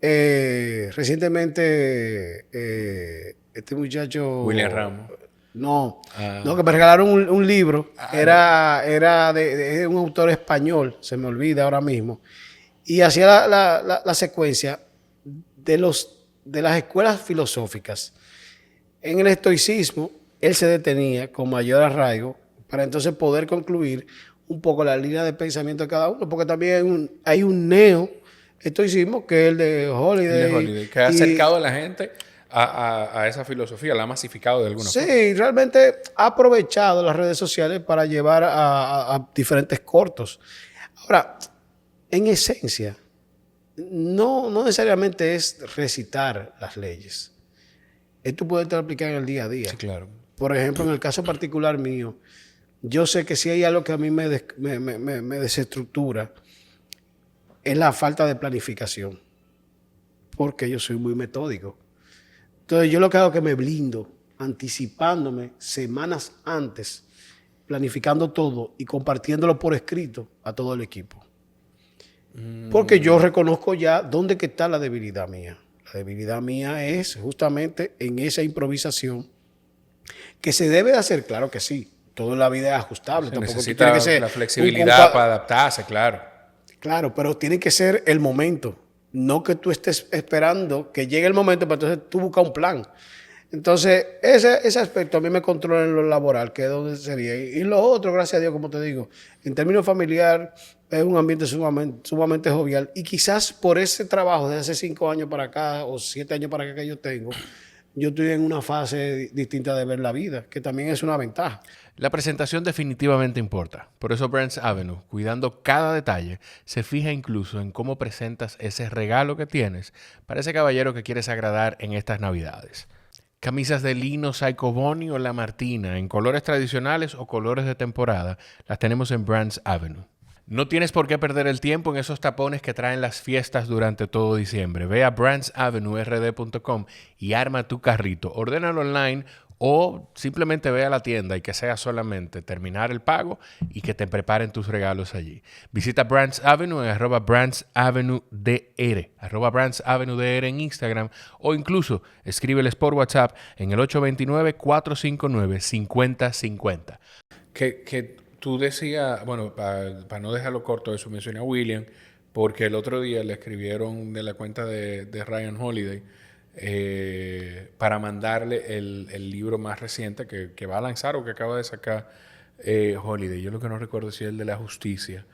Recientemente, este muchacho... William Ramos. No, que me regalaron un libro. Era de un autor español, se me olvida ahora mismo. Y hacía la secuencia de las escuelas filosóficas. En el estoicismo, él se detenía con mayor arraigo para entonces poder concluir un poco la línea de pensamiento de cada uno, porque también hay un neo-estoicismo que es el de Holiday. Que ha acercado a la gente a esa filosofía, la ha masificado de alguna forma. Sí, realmente ha aprovechado las redes sociales para llevar a diferentes cortos. Ahora, en esencia, no necesariamente es recitar las leyes. Esto puede estar aplicado en el día a día. Sí, claro. Por ejemplo, en el caso particular mío, yo sé que si hay algo que a mí me desestructura, es la falta de planificación. Porque yo soy muy metódico. Entonces, yo lo que hago es que me blindo, anticipándome semanas antes, planificando todo y compartiéndolo por escrito a todo el equipo. Porque yo reconozco ya dónde que está la debilidad mía. La debilidad mía es justamente en esa improvisación que se debe de hacer, claro que sí. Todo en la vida es ajustable. Se Tampoco necesita tiene que ser la flexibilidad para adaptarse, claro. Claro, pero tiene que ser el momento. No que tú estés esperando que llegue el momento para entonces tú buscar un plan. Entonces, ese aspecto a mí me controla en lo laboral, que es donde sería. Y lo otro, gracias a Dios, como te digo, en términos familiar, es un ambiente sumamente jovial. Y quizás por ese trabajo de hace 5 años para acá o 7 años para acá que yo estoy en una fase distinta de ver la vida, que también es una ventaja. La presentación definitivamente importa. Por eso Brands Avenue, cuidando cada detalle, se fija incluso en cómo presentas ese regalo que tienes para ese caballero que quieres agradar en estas Navidades. Camisas de lino Psycho Bonnie o La Martina en colores tradicionales o colores de temporada las tenemos en Brands Avenue. No tienes por qué perder el tiempo en esos tapones que traen las fiestas durante todo diciembre. Ve a brandsavenuerd.com y arma tu carrito. Ordénalo online o simplemente ve a la tienda y que sea solamente terminar el pago y que te preparen tus regalos allí. Visita Brands Avenue en @brandsavenudr, @brandsavenudr en Instagram o incluso escríbeles por WhatsApp en el 829-459-5050. Que tú decías, bueno, para no dejarlo corto eso, mencioné a William, porque el otro día le escribieron de la cuenta de Ryan Holiday para mandarle el libro más reciente que va a lanzar o que acaba de sacar Holiday. Yo lo que no recuerdo es si es el de la justicia.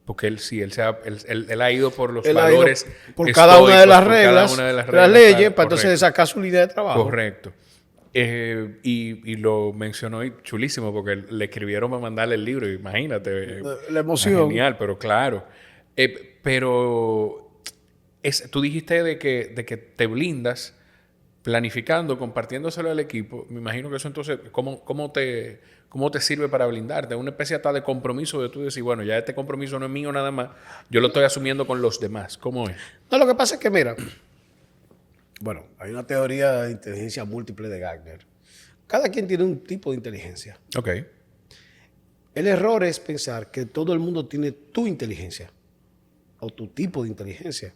Porque él ha ido por los Él ha valores ido por cada una de las por reglas, cada una de las las reglas, leyes, para entonces correcto. sacar su línea de trabajo. Correcto. Y lo mencionó y chulísimo porque le escribieron para mandarle el libro. Imagínate. La emoción. Genial, pero claro. Pero tú dijiste de que te blindas planificando, compartiéndoselo al equipo. Me imagino que eso entonces, ¿cómo te sirve para blindarte? Una especie hasta de compromiso de tú decir, bueno, ya este compromiso no es mío nada más, yo lo estoy asumiendo con los demás. ¿Cómo es? No, lo que pasa es que, mira, bueno, hay una teoría de inteligencia múltiple de Gardner. Cada quien tiene un tipo de inteligencia. Ok. El error es pensar que todo el mundo tiene tu inteligencia o tu tipo de inteligencia,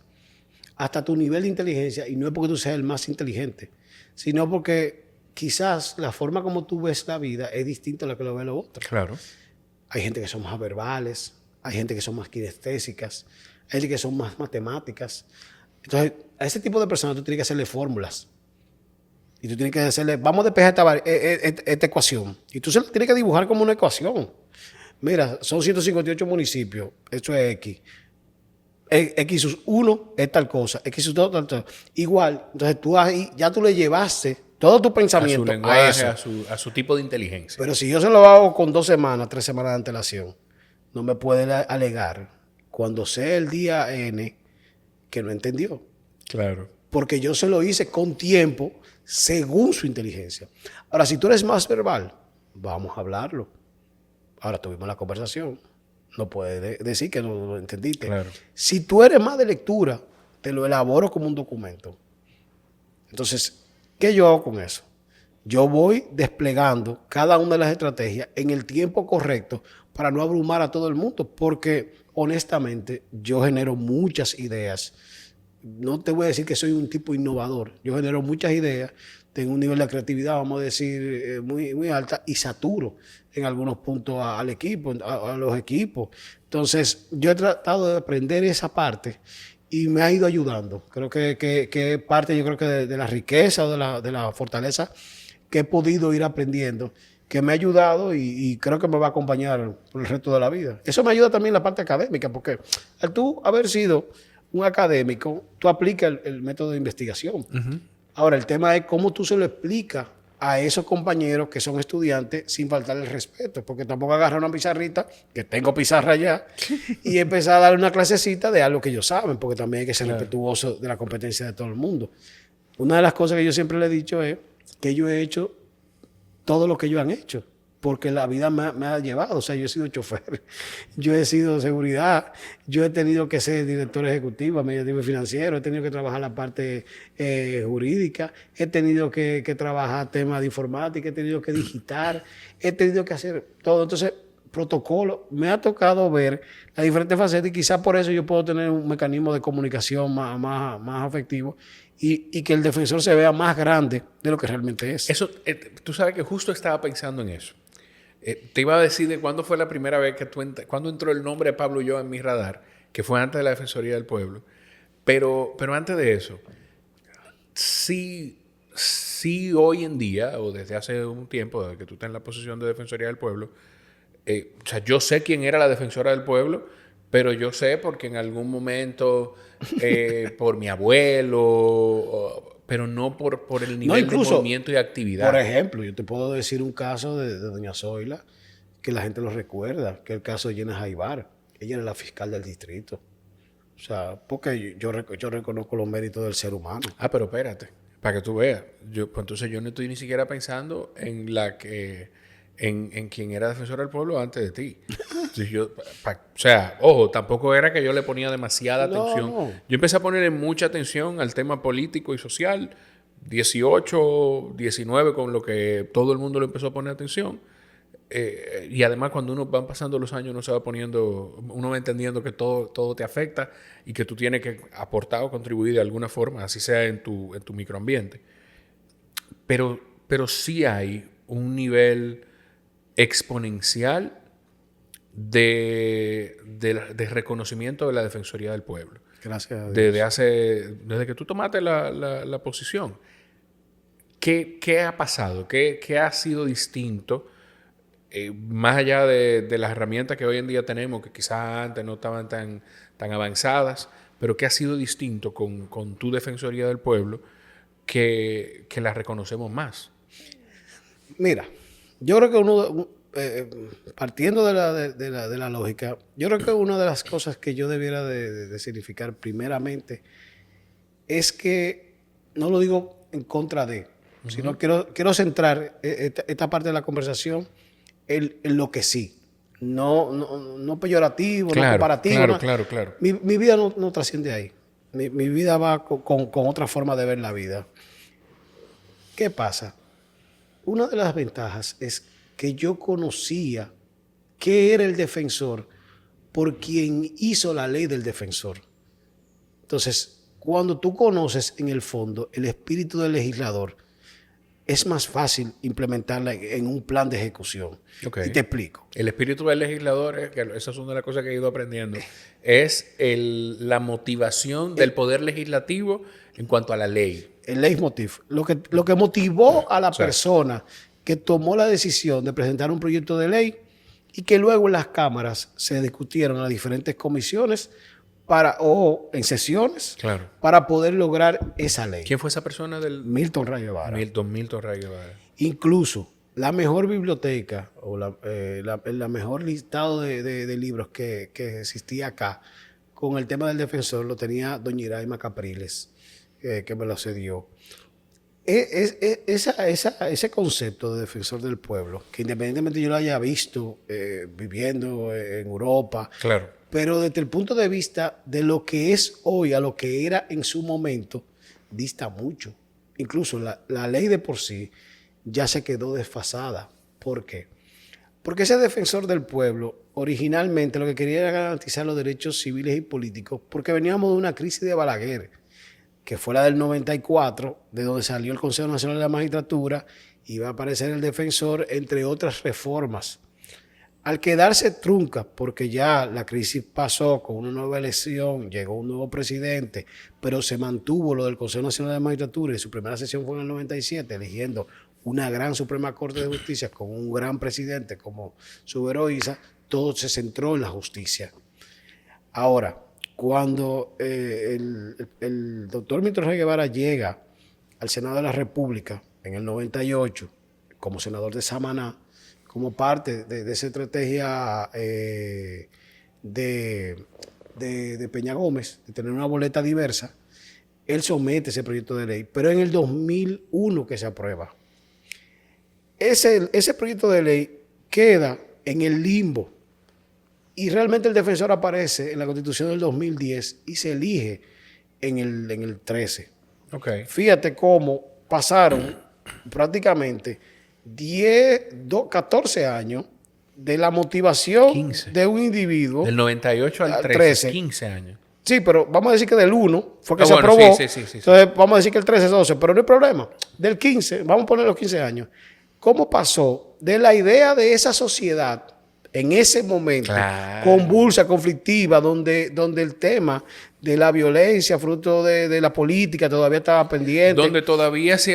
hasta tu nivel de inteligencia, y no es porque tú seas el más inteligente, sino porque quizás la forma como tú ves la vida es distinta a la que lo ve los otros. Claro. Hay gente que son más verbales, hay gente que son más kinestésicas, hay gente que son más matemáticas. Entonces, a ese tipo de personas tú tienes que hacerle fórmulas. Y tú tienes que hacerle, vamos a despejar esta ecuación. Y tú se la tienes que dibujar como una ecuación. Mira, son 158 municipios, eso es X. X sus 1 es tal cosa, X sus 2 tal. Igual, entonces tú ahí, ya tú le llevaste todo tu pensamiento A su lenguaje, a eso. a su tipo de inteligencia. Pero si yo se lo hago con 2 semanas, 3 semanas de antelación, no me puede alegar cuando sea el día N que no entendió. Claro. Porque yo se lo hice con tiempo según su inteligencia. Ahora, si tú eres más verbal, vamos a hablarlo. Ahora tuvimos la conversación. No puedes decir que no lo entendiste. Claro. Si tú eres más de lectura, te lo elaboro como un documento. Entonces, ¿qué yo hago con eso? Yo voy desplegando cada una de las estrategias en el tiempo correcto para no abrumar a todo el mundo, porque honestamente yo genero muchas ideas. No te voy a decir que soy un tipo innovador. Yo genero muchas ideas, tengo un nivel de creatividad, vamos a decir, muy, muy alta, y saturo en algunos puntos al equipo, a los equipos. Entonces, yo he tratado de aprender esa parte y me ha ido ayudando. Creo que es parte, yo creo que de la riqueza o de la fortaleza que he podido ir aprendiendo, que me ha ayudado y creo que me va a acompañar por el resto de la vida. Eso me ayuda también en la parte académica, porque al tú haber sido un académico, tú aplicas el método de investigación. Ahora, el tema es cómo tú se lo explicas a esos compañeros que son estudiantes sin faltarle el respeto, porque tampoco agarrar una pizarrita, que tengo pizarra ya, y empezar a darle una clasecita de algo que ellos saben, porque también hay que ser respetuoso de la competencia de todo el mundo. Una de las cosas que yo siempre le he dicho es que yo he hecho todo lo que ellos han hecho, porque la vida me ha llevado. O sea, yo he sido chofer, yo he sido seguridad, yo he tenido que ser director ejecutivo, administrativo y financiero, he tenido que trabajar la parte jurídica, he tenido que trabajar temas de informática, he tenido que digitar, he tenido que hacer todo. Entonces, protocolo, me ha tocado ver las diferentes facetas y quizás por eso yo puedo tener un mecanismo de comunicación más afectivo y que el defensor se vea más grande de lo que realmente es. Eso, tú sabes que justo estaba pensando en eso. Te iba a decir de cuándo fue la primera vez que cuándo entró el nombre de Pablo Ulloa en mi radar, que fue antes de la Defensoría del Pueblo. Pero antes de eso, si sí hoy en día, o desde hace un tiempo, desde que tú estás en la posición de Defensoría del Pueblo, o sea, yo sé quién era la defensora del pueblo, pero yo sé porque en algún momento, por mi abuelo, pero no por el No, nivel de incluso, movimiento y actividad. por ejemplo, yo te puedo decir un caso de doña Zoila que la gente lo recuerda, que es el caso de Jenna Jaibar. Ella era la fiscal del distrito. O sea, porque yo reconozco los méritos del ser humano. Ah, pero espérate, para que tú veas. Pues entonces yo no estoy ni siquiera pensando en la que en quien era defensora del pueblo antes de ti. Entonces o sea, ojo, tampoco era que yo le ponía demasiada atención. No. Yo empecé a ponerle mucha atención al tema político y social, 18, 19, con lo que todo el mundo le empezó a poner atención. Y además cuando uno van pasando los años uno se va poniendo, uno va entendiendo que todo te afecta y que tú tienes que aportar o contribuir de alguna forma, así sea en tu microambiente. Pero sí hay un nivel exponencial de reconocimiento de la Defensoría del Pueblo. Gracias a Dios. Desde que tú tomaste la posición. ¿Qué ha pasado? ¿Qué ha sido distinto? Más allá de las herramientas que hoy en día tenemos, que quizás antes no estaban tan avanzadas, pero que ha sido distinto con tu Defensoría del Pueblo, que la reconocemos más. Mira, yo creo que partiendo de la lógica, yo creo que una de las cosas que yo debiera de significar primeramente es que, no lo digo en contra de, sino quiero centrar esta parte de la conversación en lo que sí. No peyorativo, no comparativo. Claro. Mi vida no trasciende ahí. Mi vida va con otra forma de ver la vida. ¿Qué pasa? Una de las ventajas es que yo conocía qué era el defensor por quien hizo la ley del defensor. Entonces, cuando tú conoces en el fondo el espíritu del legislador, es más fácil implementarla en un plan de ejecución. Okay. Y te explico. El espíritu del legislador, que esa es una de las cosas que he ido aprendiendo, es la motivación del poder legislativo en cuanto a la ley. El leitmotiv. Lo que motivó a la persona que tomó la decisión de presentar un proyecto de ley y que luego en las cámaras se discutieron en las diferentes comisiones o en sesiones para poder lograr esa ley. ¿Quién fue esa persona? Milton Ray Guevara. Milton Ray Guevara. Incluso la mejor biblioteca o la mejor listado de libros que existía acá con el tema del defensor lo tenía doña Iraima Capriles, que me lo cedió. Ese concepto de defensor del pueblo, que independientemente yo lo haya visto viviendo en Europa, pero desde el punto de vista de lo que es hoy a lo que era en su momento, dista mucho. Incluso la ley de por sí ya se quedó desfasada. ¿Por qué? Porque ese defensor del pueblo originalmente lo que quería era garantizar los derechos civiles y políticos, porque veníamos de una crisis de Balaguer, que fue la del 94, de donde salió el Consejo Nacional de la Magistratura, y va a aparecer el defensor, entre otras reformas. Al quedarse trunca, porque ya la crisis pasó con una nueva elección, llegó un nuevo presidente, pero se mantuvo lo del Consejo Nacional de la Magistratura y su primera sesión fue en el 97, eligiendo una gran Suprema Corte de Justicia con un gran presidente como Suberoiza, todo se centró en la justicia. Ahora, cuando el doctor Milton Ray Guevara llega al Senado de la República en el 98 como senador de Samaná, como parte de esa estrategia de Peña Gómez, de tener una boleta diversa, él somete ese proyecto de ley, pero en el 2001 que se aprueba. Ese proyecto de ley queda en el limbo y realmente el defensor aparece en la Constitución del 2010 y se elige en el 13. Okay. Fíjate cómo pasaron prácticamente 14 años de la motivación 15. de un individuo. Del 98 al 13, 15 años. Sí, pero vamos a decir que del 1 fue que se bueno, aprobó. Sí. Entonces vamos a decir que el 13 es 12, pero no hay problema. Del 15, vamos a poner los 15 años. ¿Cómo pasó de la idea de esa sociedad en ese momento convulsa, conflictiva, donde el tema de la violencia, fruto de la política, todavía estaba pendiente. Donde todavía si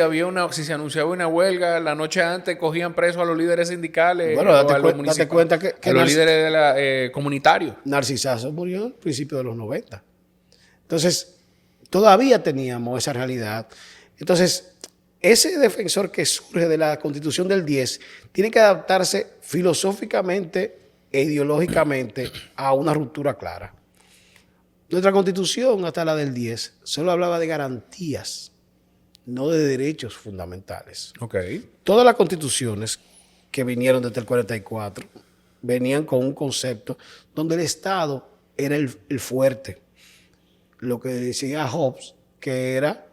se anunciaba una huelga, la noche antes cogían presos a los líderes sindicales, Bueno, o date, a los date cuenta que a los líderes de comunitarios. Narcisazo murió al principio de los 90. Entonces, todavía teníamos esa realidad. Entonces, ese defensor que surge de la Constitución del 10 tiene que adaptarse filosóficamente e ideológicamente a una ruptura clara. Nuestra Constitución, hasta la del 10, solo hablaba de garantías, no de derechos fundamentales. Okay. Todas las constituciones que vinieron desde el 44 venían con un concepto donde el Estado era el fuerte. Lo que decía Hobbes, que era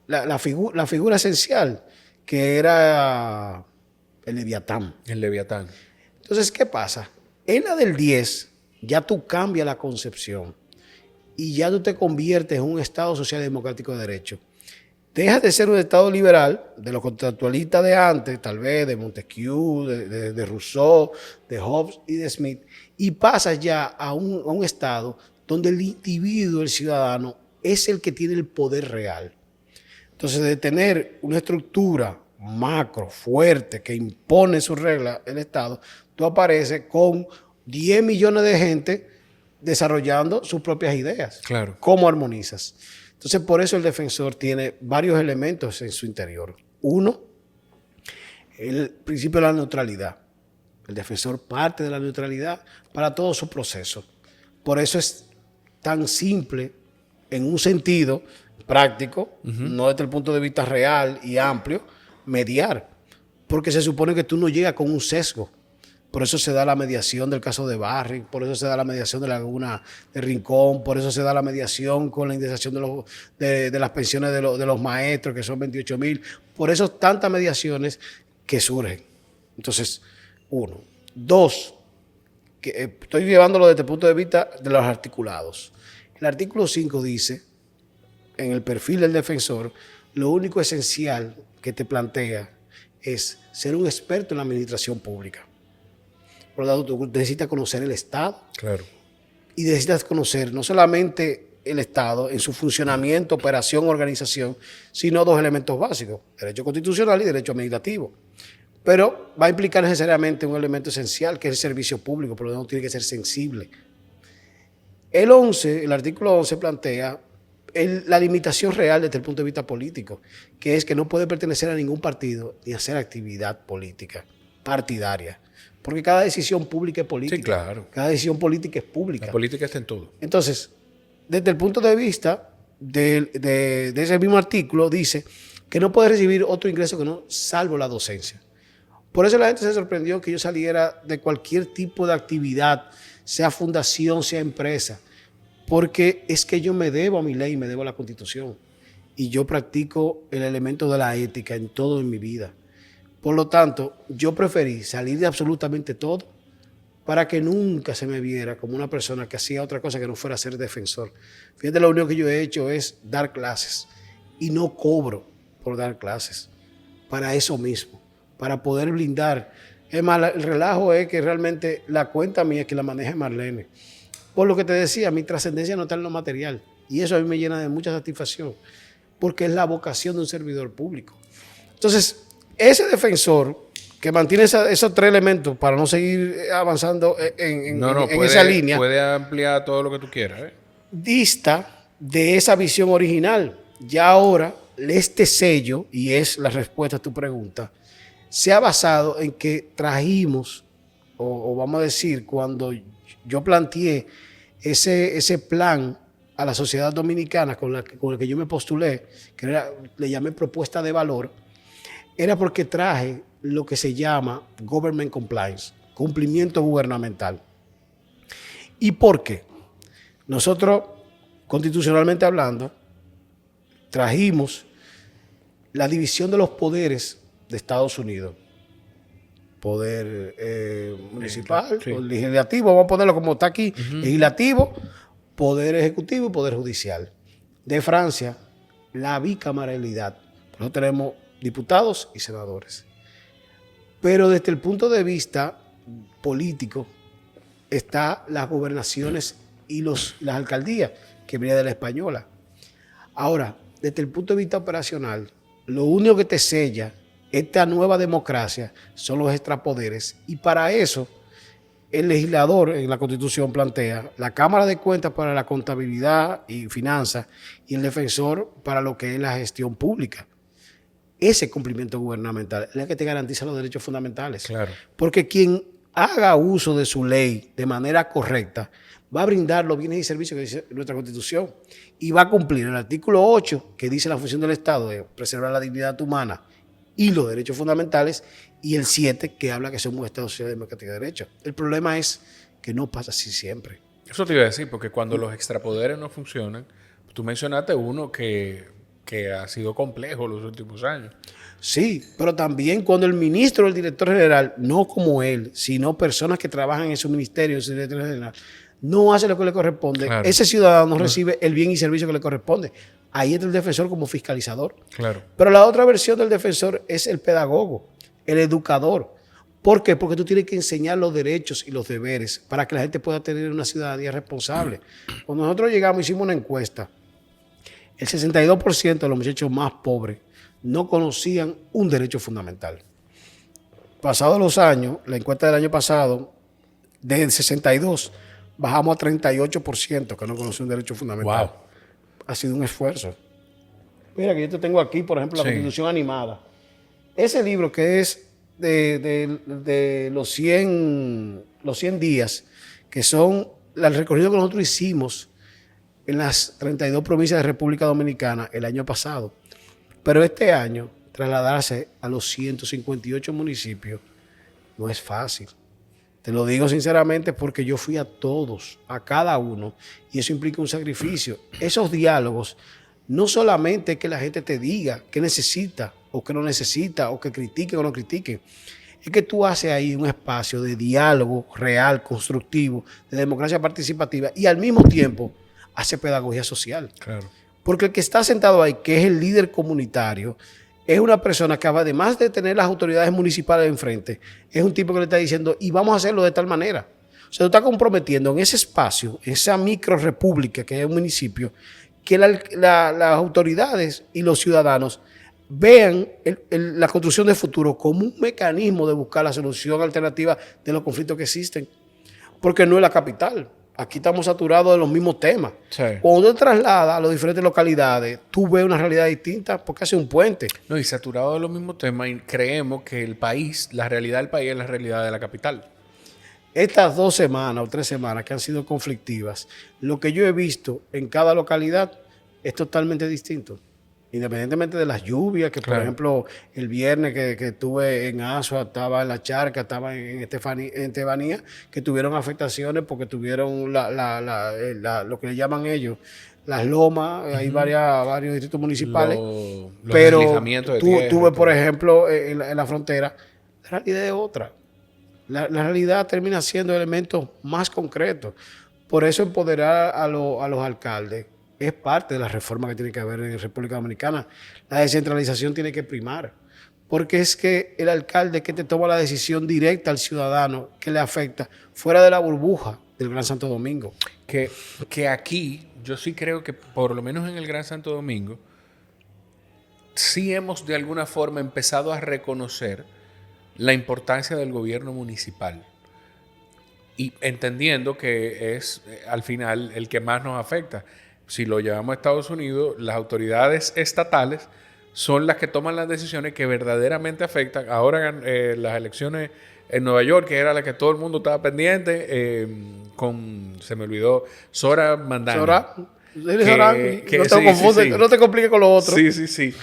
la figura esencial, que era el Leviatán. El Leviatán. Entonces, ¿qué pasa? En la del 10 ya tú cambias la concepción y ya tú te conviertes en un Estado social y democrático de derecho. Dejas de ser un Estado liberal, de los contractualistas de antes, tal vez de Montesquieu, de Rousseau, de Hobbes y de Smith, y pasas ya a un Estado donde el individuo, el ciudadano, es el que tiene el poder real. Entonces, de tener una estructura macro, fuerte, que impone sus reglas el Estado, tú apareces con 10 millones de gente desarrollando sus propias ideas. Claro. ¿Cómo armonizas? Entonces, por eso el defensor tiene varios elementos en su interior. Uno, el principio de la neutralidad. El defensor parte de la neutralidad para todo su proceso. Por eso es tan simple en un sentido práctico, no desde el punto de vista real y amplio, mediar. Porque se supone que tú no llegas con un sesgo. Por eso se da la mediación del caso de Barry, por eso se da la mediación de la Laguna de Rincón, por eso se da la mediación con la indexación de las pensiones de los maestros, que son 28,000. Por eso tantas mediaciones que surgen. Entonces, uno. Dos, que estoy llevándolo desde el punto de vista de los articulados. El artículo 5 dice, en el perfil del defensor, lo único esencial que te plantea es ser un experto en la administración pública. Por lo tanto, tú necesitas conocer el Estado. Claro. Y necesitas conocer no solamente el Estado en su funcionamiento, operación, organización, sino dos elementos básicos, derecho constitucional y derecho administrativo. Pero va a implicar necesariamente un elemento esencial, que es el servicio público, por lo tanto tiene que ser sensible. El artículo 11 plantea la limitación real desde el punto de vista político, que es que no puede pertenecer a ningún partido ni hacer actividad política, partidaria. Porque cada decisión pública es política. Sí, claro. Cada decisión política es pública. La política está en todo. Entonces, desde el punto de vista de ese mismo artículo, dice que no puede recibir otro ingreso que no, salvo la docencia. Por eso la gente se sorprendió que yo saliera de cualquier tipo de actividad, sea fundación, sea empresa, porque es que yo me debo a mi ley, me debo a la Constitución. Y yo practico el elemento de la ética en todo en mi vida. Por lo tanto, yo preferí salir de absolutamente todo para que nunca se me viera como una persona que hacía otra cosa que no fuera ser defensor. Fíjate, lo único que yo he hecho es dar clases y no cobro por dar clases. Para eso mismo, para poder blindar. Es más, el relajo es que realmente la cuenta mía es que la maneje Marlene. Por lo que te decía, mi trascendencia no está en lo material. Y eso a mí me llena de mucha satisfacción, porque es la vocación de un servidor público. Entonces, ese defensor que mantiene esos tres elementos para no seguir avanzando en esa línea, puede ampliar todo lo que tú quieras. Dista de esa visión original. Ya ahora, este sello, y es la respuesta a tu pregunta, se ha basado en que trajimos, o vamos a decir, cuando yo planteé ese plan a la sociedad dominicana con el que yo me postulé, que le llamé propuesta de valor, era porque traje lo que se llama government compliance, cumplimiento gubernamental. ¿Y por qué? Nosotros, constitucionalmente hablando, trajimos la división de los poderes de Estados Unidos. Poder municipal, sí. legislativo, vamos a ponerlo como está aquí, legislativo, poder ejecutivo y poder judicial. De Francia, la bicameralidad. Nosotros tenemos diputados y senadores. Pero desde el punto de vista político, está las gobernaciones y las alcaldías, que viene de la española. Ahora, desde el punto de vista operacional, lo único que te sella esta nueva democracia son los extrapoderes, y para eso el legislador en la Constitución plantea la Cámara de Cuentas para la contabilidad y finanzas y el defensor para lo que es la gestión pública. Ese cumplimiento gubernamental es el que te garantiza los derechos fundamentales. Claro. Porque quien haga uso de su ley de manera correcta va a brindar los bienes y servicios que dice nuestra Constitución y va a cumplir el artículo 8, que dice la función del Estado de preservar la dignidad humana y los derechos fundamentales, y el 7, que habla que somos un Estado social, democrático y de derecho. El problema es que no pasa así siempre. Eso te iba a decir, porque cuando los extrapoderes no funcionan, tú mencionaste uno que ha sido complejo los últimos años. Sí, pero también cuando el ministro o el director general, no como él, sino personas que trabajan en su ministerio, en su director general, no hace lo que le corresponde, Claro. ese ciudadano no recibe el bien y servicio que le corresponde. Ahí entra el defensor como fiscalizador. Claro. Pero la otra versión del defensor es el pedagogo, el educador. ¿Por qué? Porque tú tienes que enseñar los derechos y los deberes para que la gente pueda tener una ciudadanía responsable. Cuando nosotros llegamos, hicimos una encuesta. El 62% de los muchachos más pobres no conocían un derecho fundamental. Pasados los años, la encuesta del año pasado, del 62, bajamos a 38% que no conocían un derecho fundamental. Wow. Ha sido un esfuerzo. Mira que yo te tengo aquí, por ejemplo, la Sí. Constitución animada. Ese libro que es de los 100 días, que son el recorrido que nosotros hicimos en las 32 provincias de República Dominicana el año pasado. Pero este año, trasladarse a los 158 municipios no es fácil. Te lo digo sinceramente porque yo fui a todos, a cada uno, y eso implica un sacrificio. Esos diálogos no solamente es que la gente te diga qué necesita o qué no necesita, o que critique o no critique. Es que tú haces ahí un espacio de diálogo real, constructivo, de democracia participativa, y al mismo tiempo hace pedagogía social. Claro. Porque el que está sentado ahí, que es el líder comunitario, es una persona que además de tener las autoridades municipales enfrente, es un tipo que le está diciendo, y vamos a hacerlo de tal manera. O sea, tú estás comprometiendo en ese espacio, en esa micro república que es un municipio, que las autoridades y los ciudadanos vean la construcción del futuro como un mecanismo de buscar la solución alternativa de los conflictos que existen. Porque no es la capital. Aquí estamos saturados de los mismos temas. Sí. Cuando te trasladas a las diferentes localidades, tú ves una realidad distinta porque hace un puente. No, y saturado de los mismos temas, y creemos que el país, la realidad del país es la realidad de la capital. Estas 2 semanas o 3 semanas que han sido conflictivas, lo que yo he visto en cada localidad es totalmente distinto. Independientemente de las lluvias, que Claro. por ejemplo el viernes que estuve en Asua, estaba en La Charca, estaba en Estefanía, que tuvieron afectaciones porque tuvieron lo que le llaman ellos, las lomas, hay varios distritos municipales. Los Pero deslizamientos de tierra y tuve, por todo. ejemplo, en la frontera, la realidad es otra. La realidad termina siendo elementos más concretos. Por eso empoderar a los alcaldes es parte de la reforma que tiene que haber en República Dominicana. La descentralización tiene que primar, porque es que el alcalde que te toma la decisión directa al ciudadano que le afecta, fuera de la burbuja del Gran Santo Domingo. Que aquí, yo sí creo que por lo menos en el Gran Santo Domingo, sí hemos de alguna forma empezado a reconocer la importancia del gobierno municipal. Y entendiendo que es al final el que más nos afecta. Si lo llevamos a Estados Unidos, las autoridades estatales son las que toman las decisiones que verdaderamente afectan. Ahora las elecciones en Nueva York, que era la que todo el mundo estaba pendiente, se me olvidó, Zora Mandani. Zora, Que no te sí, confundas, sí, sí. no te compliques con lo otro. Sí.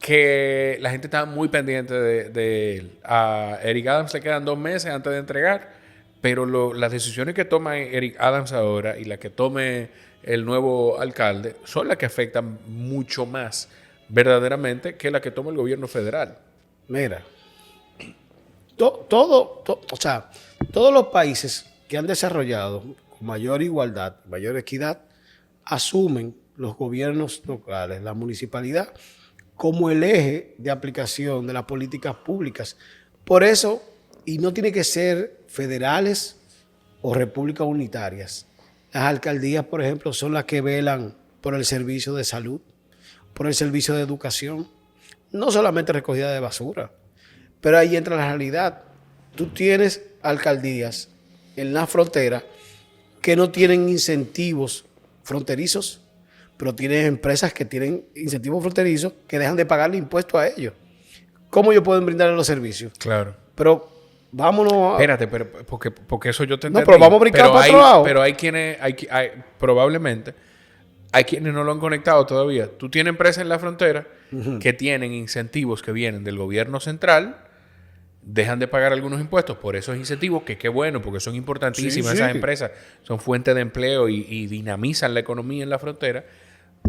Que la gente estaba muy pendiente de él. A Eric Adams le quedan 2 meses antes de entregar, pero las decisiones que toma Eric Adams ahora y las que tome el nuevo alcalde son las que afectan mucho más verdaderamente que las que toma el gobierno federal. Mira, o sea, todos los países que han desarrollado con mayor igualdad, mayor equidad, asumen los gobiernos locales, la municipalidad, como el eje de aplicación de las políticas públicas. Por eso, y no tiene que ser federales o repúblicas unitarias. Las alcaldías, por ejemplo, son las que velan por el servicio de salud, por el servicio de educación, no solamente recogida de basura, pero ahí entra la realidad. Tú tienes alcaldías en la frontera que no tienen incentivos fronterizos, pero tienes empresas que tienen incentivos fronterizos que dejan de pagarle impuestos a ellos. ¿Cómo ellos pueden brindarle los servicios? Claro. Pero vámonos a... Espérate, pero porque eso yo te No, entendí. pero vamos a brincar para otro lado. Pero hay quienes, probablemente, hay quienes no lo han conectado todavía. Tú tienes empresas en la frontera que tienen incentivos que vienen del gobierno central, dejan de pagar algunos impuestos por esos incentivos, que qué bueno, porque son importantísimas esas empresas, son fuente de empleo y dinamizan la economía en la frontera,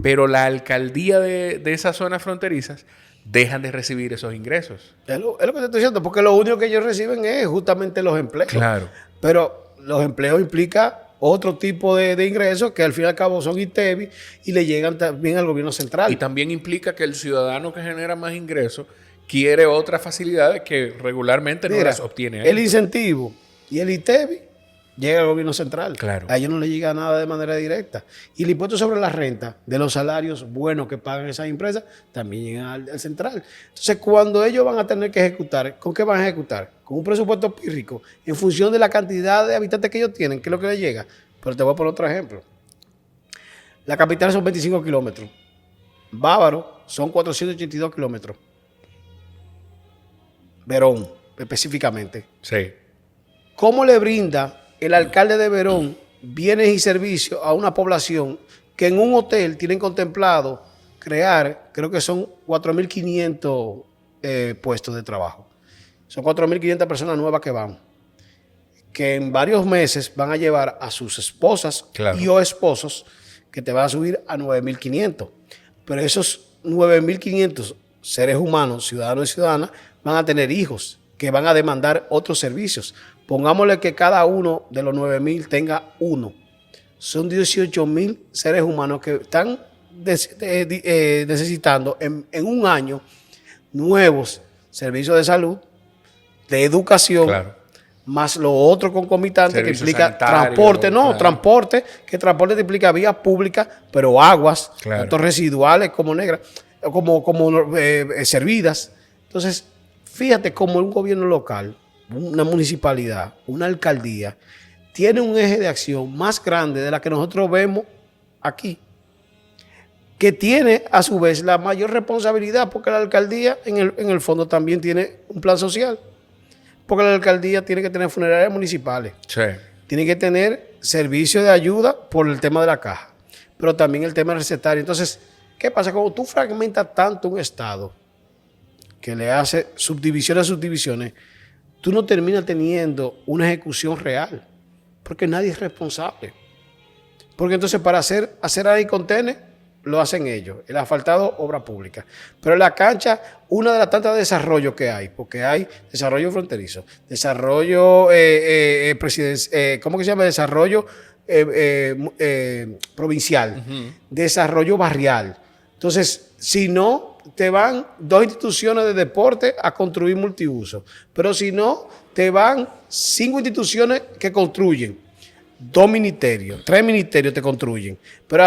pero la alcaldía de esas zonas fronterizas dejan de recibir esos ingresos. Es lo que te estoy diciendo, porque lo único que ellos reciben es justamente los empleos. Claro. Pero los empleos implica otro tipo de ingresos que al fin y al cabo son ITEVI y le llegan también al gobierno central. Y también implica que el ciudadano que genera más ingresos quiere otras facilidades que regularmente no las obtiene él. El incentivo y el ITEVI llega al gobierno central. Claro. A ellos no les llega nada de manera directa. Y el impuesto sobre la renta de los salarios buenos que pagan esas empresas también llega al central. Entonces, cuando ellos van a tener que ejecutar, ¿con qué van a ejecutar? Con un presupuesto pírrico en función de la cantidad de habitantes que ellos tienen, que es lo que les llega. Pero te voy a poner otro ejemplo. La capital son 25 kilómetros. Bávaro son 482 kilómetros. Verón, específicamente. Sí. ¿Cómo le brinda el alcalde de Verón bienes y servicios a una población que en un hotel tienen contemplado crear, creo que son 4.500 puestos de trabajo? Son 4.500 personas nuevas que van, que en varios meses van a llevar a sus esposas y o esposos, que te van a subir a 9.500. Pero esos 9.500 seres humanos, ciudadanos y ciudadanas, van a tener hijos que van a demandar otros servicios. Pongámosle que cada uno de los 9.000 tenga uno. Son 18.000 seres humanos que están necesitando en un año nuevos servicios de salud, de educación, más lo otro concomitante servicios que implica transporte, transporte, que transporte te implica vías públicas, pero aguas, tanto residuales como negras, como servidas. Entonces, fíjate cómo un gobierno local, una municipalidad, una alcaldía, tiene un eje de acción más grande de la que nosotros vemos aquí, que tiene a su vez la mayor responsabilidad, porque la alcaldía en el fondo también tiene un plan social, porque la alcaldía tiene que tener funerarias municipales, tiene que tener servicios de ayuda por el tema de la caja, pero también el tema recetario. Entonces, ¿qué pasa? Cuando tú fragmentas tanto un estado, que le hace subdivisiones a subdivisiones, tú no terminas teniendo una ejecución real, porque nadie es responsable. Porque entonces para hacer ahí contener, lo hacen ellos. El asfaltado, obra pública. Pero en la cancha, una de las tantas desarrollos que hay, porque hay desarrollo fronterizo, desarrollo ¿cómo que se llama? Desarrollo provincial, desarrollo barrial. Entonces, si no, te van 2 instituciones de deporte a construir multiuso. Pero si no, te van 5 instituciones que construyen. 2 ministerios, 3 ministerios te construyen. Pero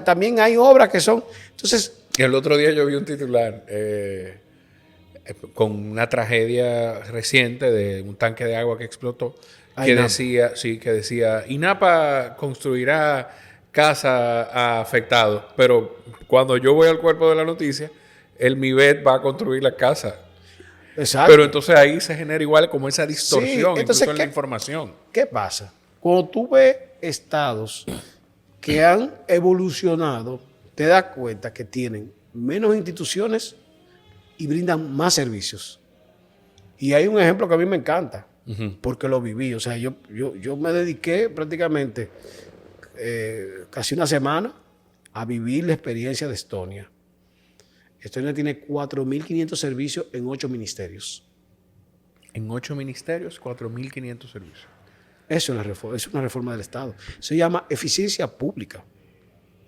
también hay obras que son... Entonces... El otro día yo vi un titular con una tragedia reciente de un tanque de agua que explotó, que decía, INAPA construirá casa a afectados. Pero cuando yo voy al cuerpo de la noticia, el MIBET va a construir la casa. Exacto. Pero entonces ahí se genera igual como esa distorsión, incluso en la información. ¿Qué pasa? Cuando tú ves estados que han evolucionado, te das cuenta que tienen menos instituciones y brindan más servicios. Y hay un ejemplo que a mí me encanta, porque lo viví. O sea, yo me dediqué prácticamente casi una semana a vivir la experiencia de Estonia. Estonia tiene 4.500 servicios en 8 ministerios. En 8 ministerios, 4.500 servicios. Eso es una reforma del Estado. Se llama eficiencia pública,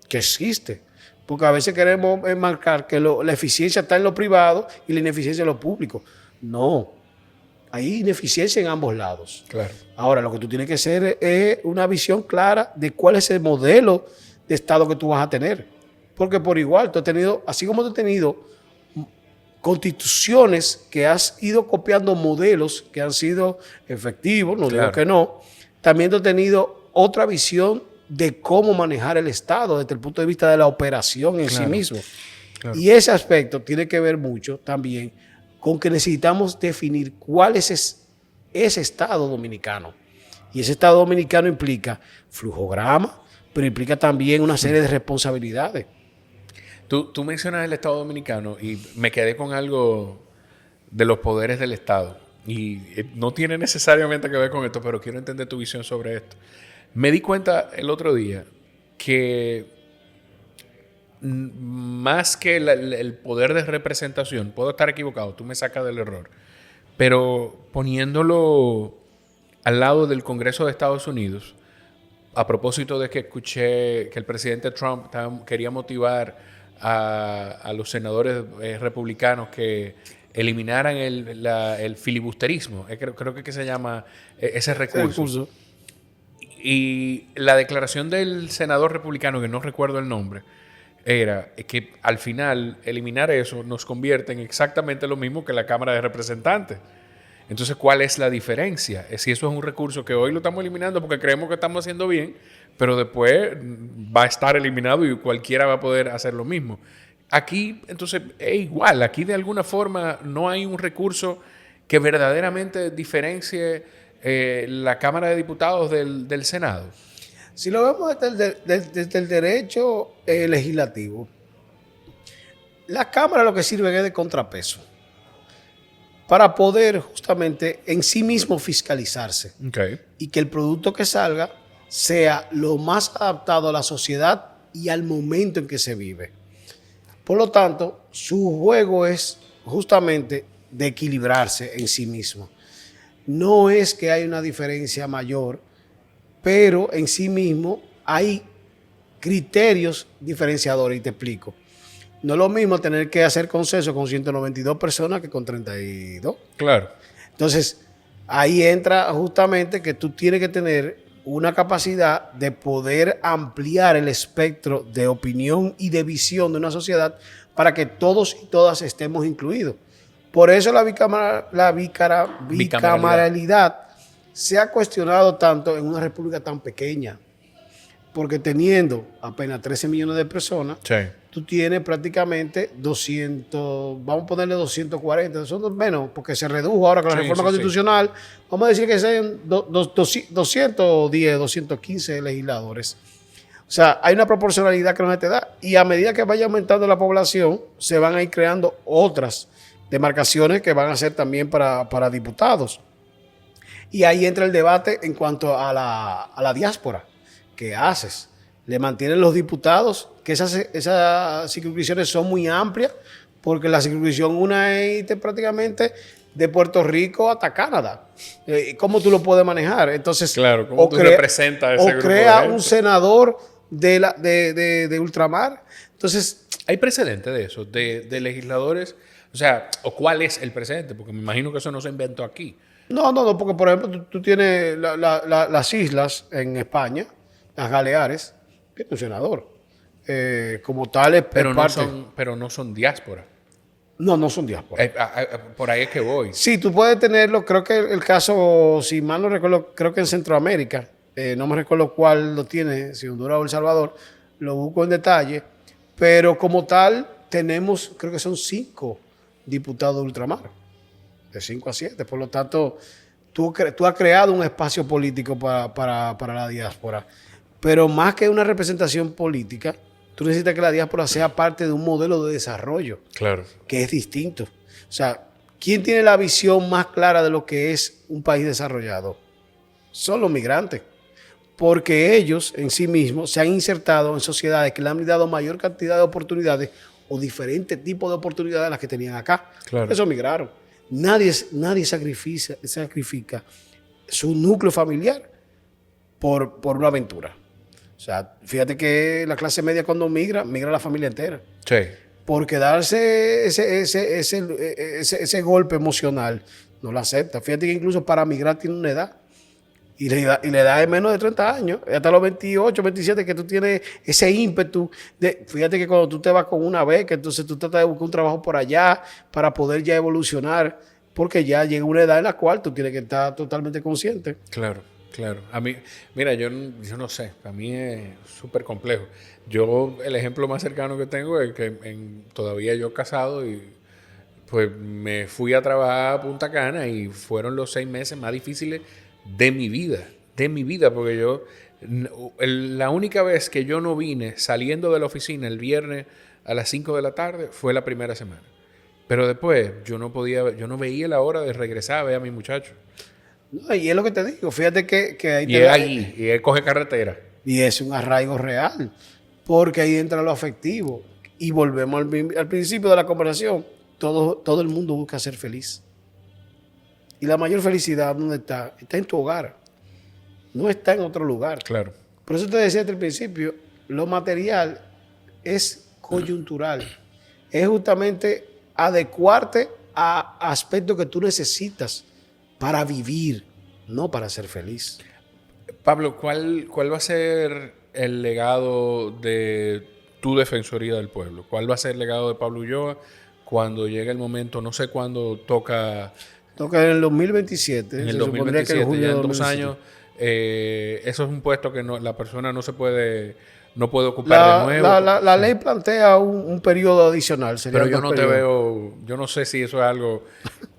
que existe. Porque a veces queremos marcar que la eficiencia está en lo privado y la ineficiencia en lo público. No. hay ineficiencia en ambos lados. Claro. Ahora, lo que tú tienes que hacer es una visión clara de cuál es el modelo de Estado que tú vas a tener. Porque por igual, tú has tenido, así como tú has tenido constituciones que has ido copiando modelos que han sido efectivos, no digo que no, también tú has tenido otra visión de cómo manejar el Estado desde el punto de vista de la operación en sí mismo. Claro. Y ese aspecto tiene que ver mucho también con que necesitamos definir cuál es ese Estado dominicano. Y ese Estado dominicano implica flujograma, pero implica también una serie de responsabilidades. Tú mencionas el Estado dominicano y me quedé con algo de los poderes del Estado. Y no tiene necesariamente que ver con esto, pero quiero entender tu visión sobre esto. Me di cuenta el otro día que más que el poder de representación, puedo estar equivocado, tú me sacas del error, pero poniéndolo al lado del Congreso de Estados Unidos, a propósito de que escuché que el presidente Trump quería motivar a los senadores republicanos que eliminaran el filibusterismo, creo que se llama ese recurso. Y la declaración del senador republicano, que no recuerdo el nombre, era que al final eliminar eso nos convierte en exactamente lo mismo que la Cámara de Representantes. Entonces, ¿cuál es la diferencia? Si eso es un recurso que hoy lo estamos eliminando porque creemos que estamos haciendo bien, pero después va a estar eliminado y cualquiera va a poder hacer lo mismo. Aquí, entonces, es igual. Aquí, de alguna forma, no hay un recurso que verdaderamente diferencie la Cámara de Diputados del Senado. Si lo vemos desde el derecho legislativo, la Cámara lo que sirve es de contrapeso para poder justamente en sí mismo fiscalizarse. Okay. Y que el producto que salga sea lo más adaptado a la sociedad y al momento en que se vive. Por lo tanto, su juego es justamente de equilibrarse en sí mismo. No es que hay una diferencia mayor, pero en sí mismo hay criterios diferenciadores, y te explico. No es lo mismo tener que hacer consenso con 192 personas que con 32. Claro. Entonces, ahí entra justamente que tú tienes que tener una capacidad de poder ampliar el espectro de opinión y de visión de una sociedad para que todos y todas estemos incluidos. Por eso la bicameralidad se ha cuestionado tanto en una república tan pequeña, porque teniendo apenas 13 millones de personas, sí, tú tienes prácticamente 200, vamos a ponerle 240, son menos, porque se redujo ahora con la reforma constitucional, vamos a decir que sean 210, 215 legisladores. O sea, hay una proporcionalidad que no se te da, y a medida que vaya aumentando la población, se van a ir creando otras demarcaciones que van a ser también para diputados. Y ahí entra el debate en cuanto a la diáspora. ¿Qué haces? Le mantienen los diputados, que esas circunscripciones son muy amplias, porque la circunscripción una es prácticamente de Puerto Rico hasta Canadá. ¿Cómo tú lo puedes manejar? Entonces, claro, ¿cómo tú representas a ese grupo crea de gente? Un senador de ultramar. Entonces, ¿hay precedente de eso? De legisladores, o sea, ¿o cuál es el precedente? Porque me imagino que eso no se inventó aquí. No, porque por ejemplo tú tienes las islas en España, las Baleares, que es un senador. Como tal, pero no son diáspora. No son diáspora. Por ahí es que voy. Sí, tú puedes tenerlo. Creo que el caso, si mal no recuerdo, creo que en Centroamérica, no me recuerdo cuál lo tiene, si Honduras o El Salvador, lo busco en detalle. Pero como tal, tenemos, creo que son 5 diputados de ultramar. De 5 a 7. Por lo tanto, tú has creado un espacio político para la diáspora. Pero más que una representación política, tú necesitas que la diáspora sea parte de un modelo de desarrollo. Claro. Que es distinto. O sea, ¿quién tiene la visión más clara de lo que es un país desarrollado? Son los migrantes. Porque ellos en sí mismos se han insertado en sociedades que le han dado mayor cantidad de oportunidades o diferentes tipos de oportunidades a las que tenían acá. Claro. Eso migraron. Nadie sacrifica su núcleo familiar por una aventura. O sea, fíjate que la clase media cuando migra la familia entera. Sí. Porque darse ese golpe emocional no la acepta. Fíjate que incluso para migrar tiene una edad. Y la edad es menos de 30 años, hasta los 28, 27, que tú tienes ese ímpetu. Fíjate que cuando tú te vas con una beca, entonces tú tratas de buscar un trabajo por allá para poder ya evolucionar, porque ya llega una edad en la cual tú tienes que estar totalmente consciente. Claro, claro. A mí, mira, yo no sé, a mí es súper complejo. Yo, el ejemplo más cercano que tengo es que todavía yo casado y pues me fui a trabajar a Punta Cana y fueron los 6 meses más difíciles de mi vida, porque la única vez que yo no vine saliendo de la oficina el viernes a las 5 de la tarde fue la primera semana. Pero después yo no veía la hora de regresar a ver a mi muchacho. No, y es lo que te digo, fíjate que ahí Y es allí, y él coge carretera. Y es un arraigo real, porque ahí entra lo afectivo. Y volvemos al principio de la conversación, todo el mundo busca ser feliz. Y la mayor felicidad, ¿dónde está? Está en tu hogar. No está en otro lugar. Claro. Por eso te decía desde el principio, lo material es coyuntural. Es justamente adecuarte a aspectos que tú necesitas para vivir, no para ser feliz. Pablo, ¿cuál va a ser el legado de tu Defensoría del Pueblo? ¿Cuál va a ser el legado de Pablo Ulloa cuando llegue el momento? No sé cuándo toca... Toca en el 2027. En el 2027, ya en 2 años. Eso es un puesto que la persona no puede ocupar de nuevo. La ley plantea un periodo adicional. Pero yo no te veo, yo no sé si eso es algo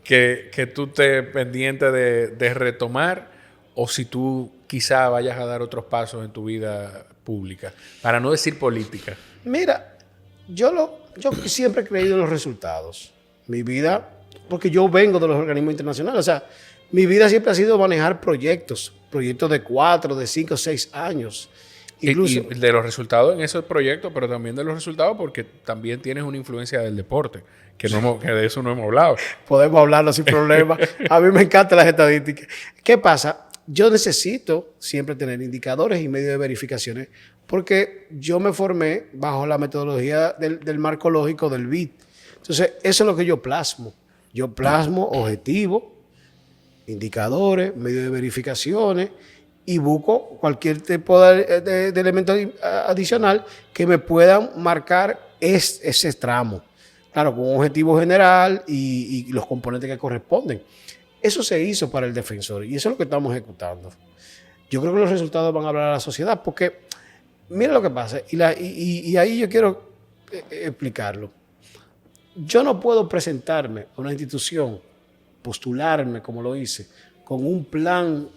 que tú estés pendiente de retomar o si tú quizá vayas a dar otros pasos en tu vida pública, para no decir política. Mira, yo siempre he creído en los resultados. Mi vida, porque yo vengo de los organismos internacionales, o sea, mi vida siempre ha sido manejar proyectos de 4, de 5, 6 años. Incluso, y de los resultados en esos proyectos, pero también de los resultados porque también tienes una influencia del deporte, que de eso no hemos hablado. Podemos hablarlo sin problema. A mí me encantan las estadísticas. ¿Qué pasa? Yo necesito siempre tener indicadores y medios de verificaciones porque yo me formé bajo la metodología del marco lógico del BID. Entonces, eso es lo que yo plasmo. Yo plasmo objetivos, indicadores, medios de verificaciones y busco cualquier tipo de elemento adicional que me puedan marcar ese tramo. Claro, con un objetivo general y los componentes que corresponden. Eso se hizo para el defensor y eso es lo que estamos ejecutando. Yo creo que los resultados van a hablar a la sociedad porque, mira lo que pasa, y ahí yo quiero explicarlo. Yo no puedo presentarme a una institución, postularme como lo hice, con un plan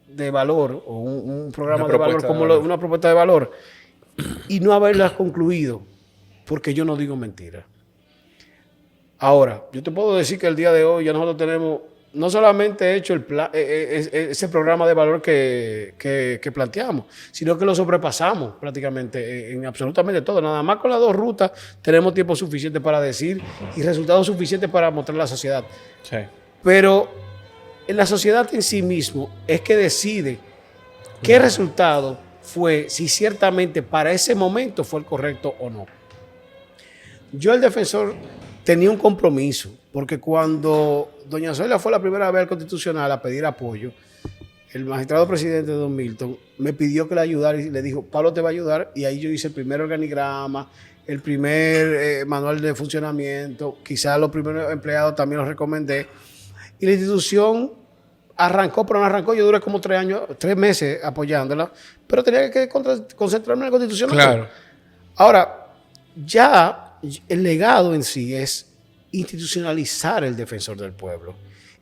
de valor o un programa de valor, una propuesta de valor, y no haberlas concluido, porque yo no digo mentiras. Ahora, yo te puedo decir que el día de hoy ya nosotros tenemos no solamente hecho ese programa de valor que planteamos, sino que lo sobrepasamos prácticamente en absolutamente todo. Nada más con las 2 rutas tenemos tiempo suficiente para decir y resultados suficientes para mostrar a la sociedad. Sí. Pero en la sociedad en sí mismo es que decide qué resultado fue, si ciertamente para ese momento fue el correcto o no. Yo, el defensor, tenía un compromiso, porque cuando doña Zoila fue la primera vez al Constitucional a pedir apoyo, el magistrado presidente Don Milton me pidió que le ayudara y le dijo, Pablo te va a ayudar, y ahí yo hice el primer organigrama, el primer manual de funcionamiento, quizás los primeros empleados también los recomendé, y la institución arrancó, pero no arrancó, yo duré como 3 meses apoyándola, pero tenía que concentrarme en la Constitución. Claro. Ahora, ya el legado en sí es institucionalizar el defensor del pueblo.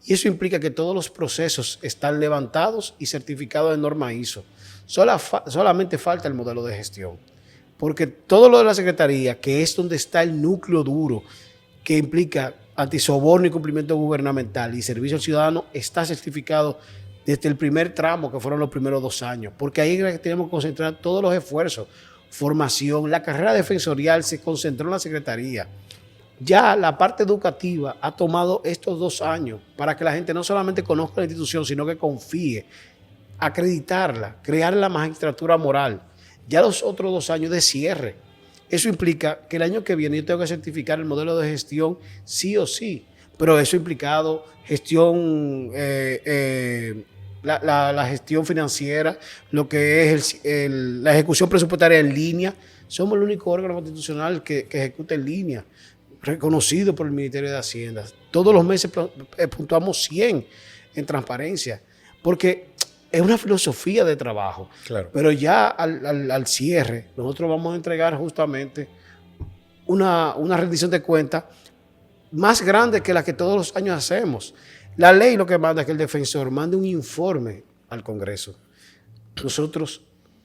Y eso implica que todos los procesos están levantados y certificados en norma ISO. Solamente falta el modelo de gestión. Porque todo lo de la Secretaría, que es donde está el núcleo duro, que implica antisoborno y cumplimiento gubernamental y servicio al ciudadano, está certificado desde el primer tramo, que fueron los primeros 2 años. Porque ahí es que tenemos que concentrar todos los esfuerzos. Formación, la carrera defensorial se concentró en la Secretaría. Ya la parte educativa ha tomado estos 2 años para que la gente no solamente conozca la institución, sino que confíe, acreditarla, crear la magistratura moral. Ya los otros 2 años de cierre. Eso implica que el año que viene yo tengo que certificar el modelo de gestión sí o sí, pero eso ha implicado gestión, la gestión financiera, lo que es la ejecución presupuestaria en línea. Somos el único órgano constitucional que ejecuta en línea, reconocido por el Ministerio de Hacienda. Todos los meses puntuamos 100 en transparencia, porque es una filosofía de trabajo. Claro. Pero ya al cierre, nosotros vamos a entregar justamente una rendición de cuentas más grande que la que todos los años hacemos. La ley lo que manda es que el defensor mande un informe al Congreso. Nosotros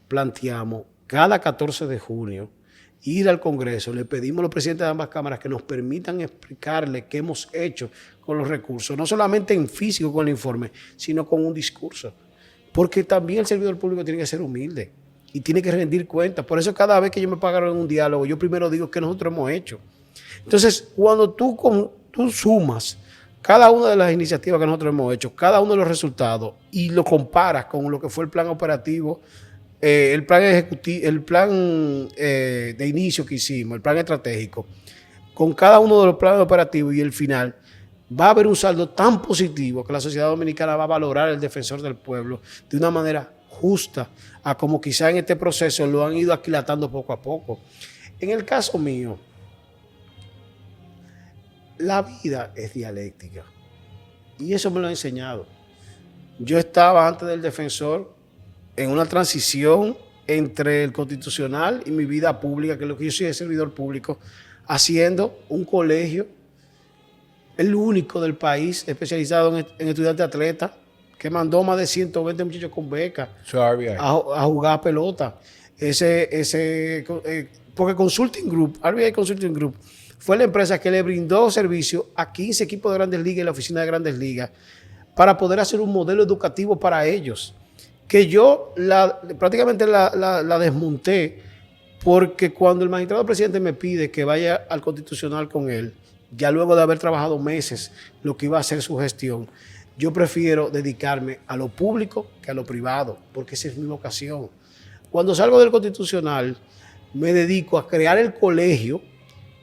planteamos cada 14 de junio ir al Congreso, le pedimos a los presidentes de ambas cámaras que nos permitan explicarle qué hemos hecho con los recursos, no solamente en físico con el informe, sino con un discurso. Porque también el servidor público tiene que ser humilde y tiene que rendir cuentas. Por eso cada vez que yo me pagaron en un diálogo, yo primero digo qué nosotros hemos hecho. Entonces, cuando tú sumas cada una de las iniciativas que nosotros hemos hecho, cada uno de los resultados, y lo comparas con lo que fue el plan operativo, el plan ejecutivo, el plan de inicio que hicimos, el plan estratégico, con cada uno de los planes operativos y el final, va a haber un saldo tan positivo que la sociedad dominicana va a valorar al defensor del pueblo de una manera justa, a como quizá en este proceso lo han ido aquilatando poco a poco. En el caso mío, la vida es dialéctica y eso me lo ha enseñado. Yo estaba antes del defensor en una transición entre el constitucional y mi vida pública, que es lo que yo soy de servidor público, haciendo un colegio, el único del país especializado en estudiantes atletas, que mandó más de 120 muchachos con beca a jugar pelota. Porque Consulting Group, RBI Consulting Group, fue la empresa que le brindó servicio a 15 equipos de Grandes Ligas y la oficina de Grandes Ligas para poder hacer un modelo educativo para ellos. Que yo prácticamente la desmonté, porque cuando el magistrado presidente me pide que vaya al constitucional con él, ya luego de haber trabajado meses lo que iba a ser su gestión, yo prefiero dedicarme a lo público que a lo privado, porque esa es mi vocación. Cuando salgo del constitucional, me dedico a crear el colegio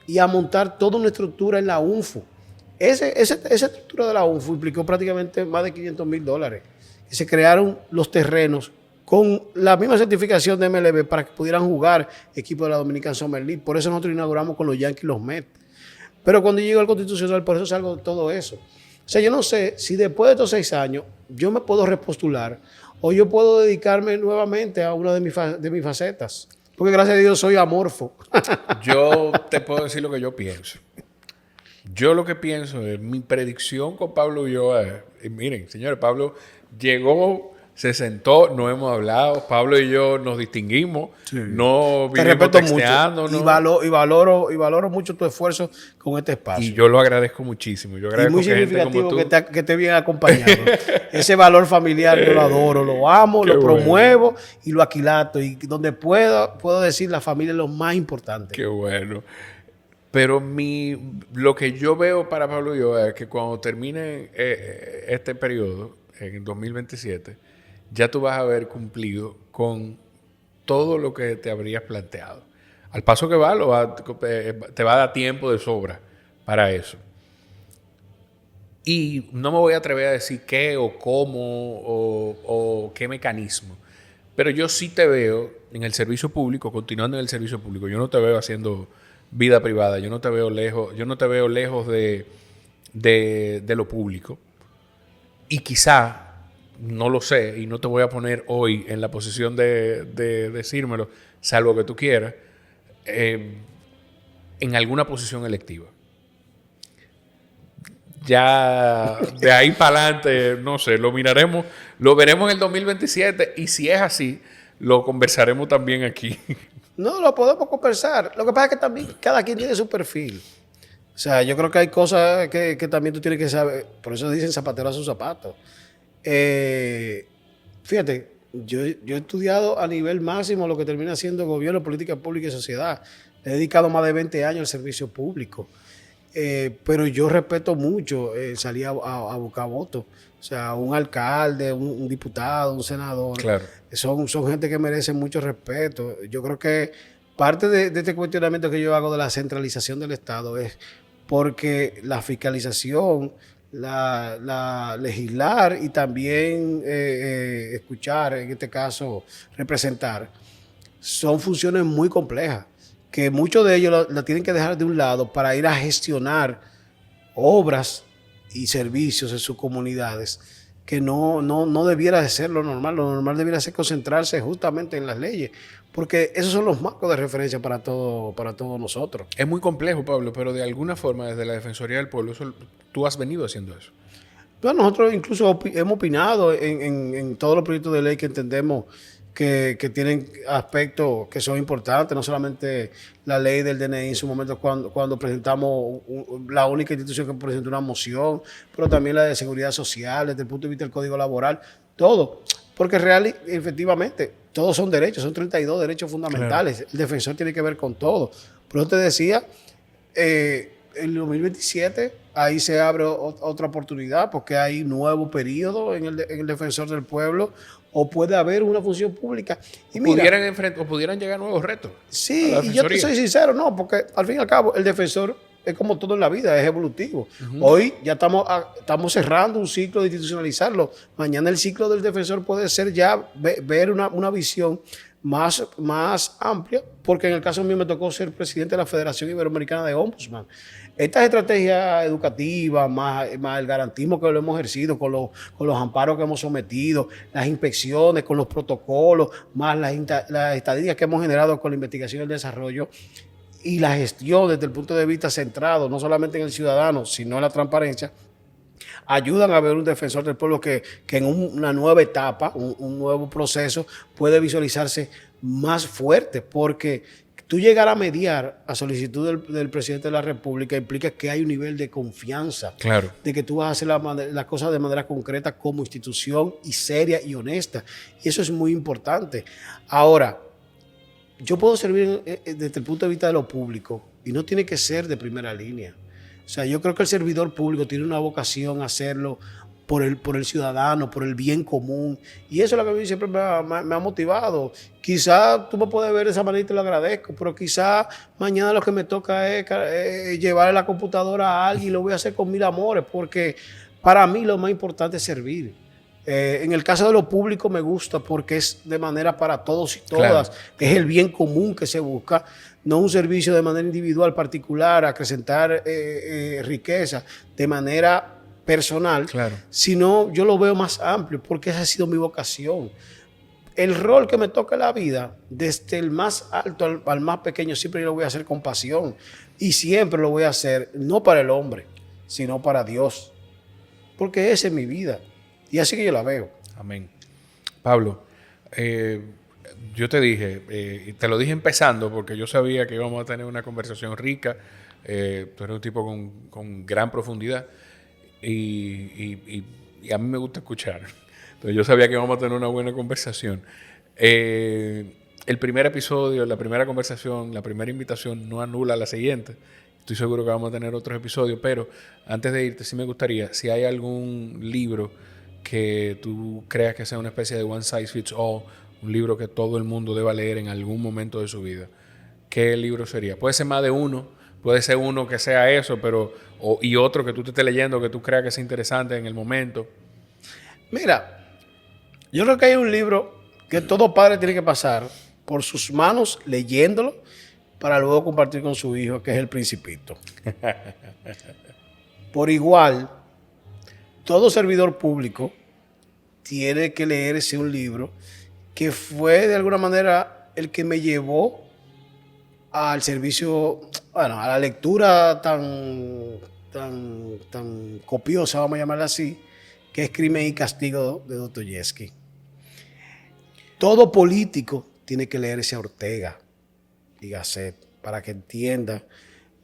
y a montar toda una estructura en la UNFU. Esa estructura de la UNFU implicó prácticamente más de $500,000. Se crearon los terrenos con la misma certificación de MLB para que pudieran jugar equipos de la Dominican Summer League. Por eso nosotros inauguramos con los Yankees y los Mets. Pero cuando llego al Constitucional, por eso salgo de todo eso. O sea, yo no sé si después de estos 6 años yo me puedo repostular o yo puedo dedicarme nuevamente a una de mis facetas. Porque gracias a Dios soy amorfo. Yo te puedo decir lo que yo pienso. Yo lo que pienso es, mi predicción con Pablo Ulloa es, miren, señores, Pablo llegó, se sentó, no hemos hablado, Pablo y yo nos distinguimos, sí. No vivimos texteando. Mucho. Y valoro mucho tu esfuerzo con este espacio. Y yo lo agradezco muchísimo. Yo agradezco muy significativo que esté bien acompañado. Ese valor familiar yo lo adoro, lo amo, lo promuevo y lo aquilato. Y donde puedo decir la familia es lo más importante. Qué bueno. Pero lo que yo veo para Pablo Ulloa es que cuando termine este periodo, en 2027, ya tú vas a haber cumplido con todo lo que te habrías planteado. Al paso que va, te va a dar tiempo de sobra para eso. Y no me voy a atrever a decir qué o cómo o qué mecanismo. Pero yo sí te veo en el servicio público, continuando en el servicio público. Yo no te veo haciendo vida privada. Yo no te veo lejos de lo público. Y quizá, no lo sé, y no te voy a poner hoy en la posición de decírmelo, salvo que tú quieras, en alguna posición electiva. Ya de ahí para adelante, no sé, lo miraremos, lo veremos en el 2027 y si es así, lo conversaremos también aquí. No, lo podemos conversar. Lo que pasa es que también cada quien tiene su perfil. O sea, yo creo que hay cosas que también tú tienes que saber. Por eso dicen zapatero a sus zapatos. Fíjate, yo he estudiado a nivel máximo lo que termina siendo gobierno, política pública y sociedad. Le he dedicado más de 20 años al servicio público. Pero yo respeto mucho salir a buscar votos. O sea, un alcalde, un diputado, un senador. Claro. Son gente que merecen mucho respeto. Yo creo que parte de este cuestionamiento que yo hago de la centralización del Estado es porque la fiscalización, la legislar y también escuchar, en este caso representar, son funciones muy complejas, que muchos de ellos la tienen que dejar de un lado para ir a gestionar obras y servicios en sus comunidades, que no debiera de ser lo normal. Lo normal debiera ser concentrarse justamente en las leyes, porque esos son los marcos de referencia para todos nosotros. Es muy complejo, Pablo, pero de alguna forma desde la Defensoría del Pueblo tú has venido haciendo eso. Bueno, nosotros incluso hemos opinado en todos los proyectos de ley que entendemos que tienen aspectos que son importantes, no solamente la ley del DNI en su momento cuando presentamos la única institución que presentó una moción, pero también la de seguridad social, desde el punto de vista del Código Laboral, todo. Porque efectivamente, todos son derechos, son 32 derechos fundamentales. Claro. El defensor tiene que ver con todo. Pero yo te decía, en 2027 ahí se abre otra oportunidad porque hay nuevo periodo en el defensor del pueblo, o puede haber una función pública. Y pudieran llegar nuevos retos. Sí, y yo te soy sincero, no, porque al fin y al cabo el defensor es como todo en la vida, es evolutivo. Hoy ya estamos cerrando un ciclo de institucionalizarlo. Mañana el ciclo del defensor puede ser ya ver una visión más amplia, porque en el caso mío me tocó ser presidente de la Federación Iberoamericana de Ombudsman. Estas estrategias educativas, más el garantismo que lo hemos ejercido, con los amparos que hemos sometido, las inspecciones, con los protocolos, más las estadísticas que hemos generado con la investigación y el desarrollo, y la gestión desde el punto de vista centrado, no solamente en el ciudadano, sino en la transparencia, ayudan a ver un defensor del pueblo que en una nueva etapa, un nuevo proceso, puede visualizarse más fuerte, porque tú llegar a mediar a solicitud del presidente de la República implica que hay un nivel de confianza, claro, de que tú vas a hacer las cosas de manera concreta como institución y seria y honesta. Y eso es muy importante. Ahora, yo puedo servir desde el punto de vista de lo público y no tiene que ser de primera línea. O sea, yo creo que el servidor público tiene una vocación a hacerlo por el ciudadano, por el bien común. Y eso es lo que a mí siempre me ha motivado. Quizá tú me puedes ver de esa manera y te lo agradezco, pero quizá mañana lo que me toca es llevarle la computadora a alguien y lo voy a hacer con mil amores, porque para mí lo más importante es servir. En el caso de lo público me gusta porque es de manera para todos y todas. Claro. Es el bien común que se busca, no un servicio de manera individual, particular, acrecentar riqueza de manera personal, claro, sino yo lo veo más amplio porque esa ha sido mi vocación. El rol que me toca en la vida, desde el más alto al más pequeño, siempre yo lo voy a hacer con pasión y siempre lo voy a hacer no para el hombre, sino para Dios, porque esa es mi vida. Y así que yo la veo. Amén. Pablo, yo te dije, y te lo dije empezando, porque yo sabía que íbamos a tener una conversación rica. Tú eres un tipo con gran profundidad y a mí me gusta escuchar. Entonces yo sabía que íbamos a tener una buena conversación. El primer episodio, la primera conversación, la primera invitación no anula la siguiente. Estoy seguro que vamos a tener otros episodios, pero antes de irte, sí me gustaría, si hay algún libro que tú creas que sea una especie de one size fits all, un libro que todo el mundo deba leer en algún momento de su vida, ¿qué libro sería? Puede ser más de uno, puede ser uno que sea eso, y otro que tú te estés leyendo que tú creas que sea interesante en el momento. Mira, yo creo que hay un libro que todo padre tiene que pasar por sus manos leyéndolo para luego compartir con su hijo, que es El Principito. Por igual, todo servidor público tiene que leerse un libro que fue de alguna manera el que me llevó al servicio, bueno, a la lectura tan copiosa, vamos a llamarla así, que es Crimen y Castigo de Dostoyevsky. Todo político tiene que leerse a Ortega y Gasset para que entienda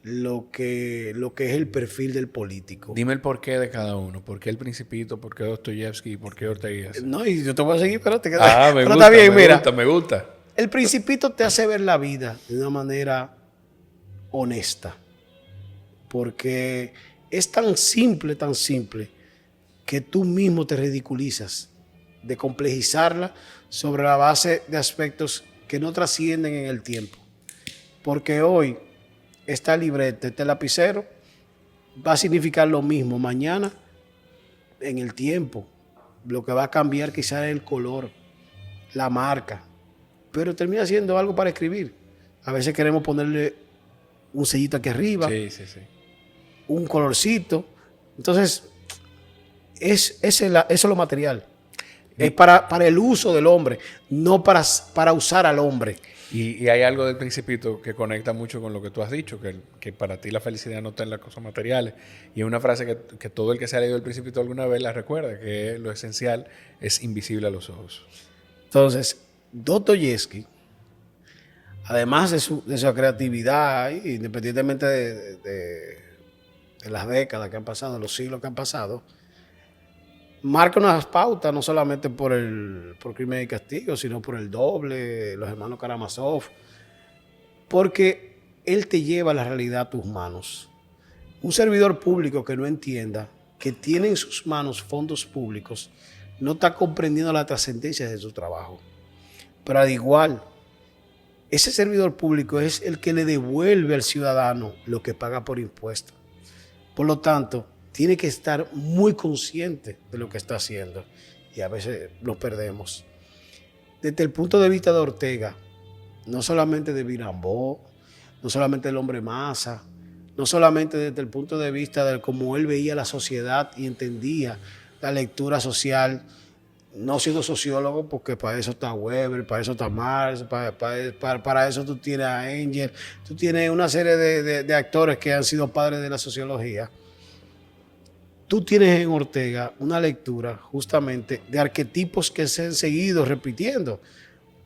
lo que es el perfil del político. Dime el porqué de cada uno. ¿Por qué El Principito? ¿Por qué Dostoyevsky? ¿Por qué Ortega? No, y yo te voy a seguir, espérate. Me gusta, está bien, me gusta. El Principito te hace ver la vida de una manera honesta. Porque es tan simple, que tú mismo te ridiculizas de complejizarla sobre la base de aspectos que no trascienden en el tiempo. Porque hoy esta libreta, este lapicero, va a significar lo mismo mañana en el tiempo. Lo que va a cambiar quizás es el color, la marca, pero termina siendo algo para escribir. A veces queremos ponerle un sellito aquí arriba, Sí, sí, sí. un colorcito. Entonces, eso es lo material. Es para el uso del hombre, no para usar al hombre. Y hay algo del Principito que conecta mucho con lo que tú has dicho, que para ti la felicidad no está en las cosas materiales. Y es una frase que todo el que se ha leído el Principito alguna vez la recuerda, que lo esencial es invisible a los ojos. Entonces, Dostoyevsky, además de su creatividad, independientemente de las décadas que han pasado, de los siglos que han pasado, marca unas pautas no solamente por Crimen y Castigo, sino por El Doble, los hermanos Karamazov, porque él te lleva la realidad a tus manos. Un servidor público que no entienda que tiene en sus manos fondos públicos no está comprendiendo la trascendencia de su trabajo. Pero al igual, ese servidor público es el que le devuelve al ciudadano lo que paga por impuestos. Por lo tanto, tiene que estar muy consciente de lo que está haciendo y a veces lo perdemos. Desde el punto de vista de Ortega, no solamente de Mirabeau, no solamente del hombre masa, no solamente desde el punto de vista de cómo él veía la sociedad y entendía la lectura social, no siendo sociólogo, porque para eso está Weber, para eso está Marx, para eso tú tienes a Engels, tú tienes una serie de actores que han sido padres de la sociología. Tú tienes en Ortega una lectura justamente de arquetipos que se han seguido repitiendo.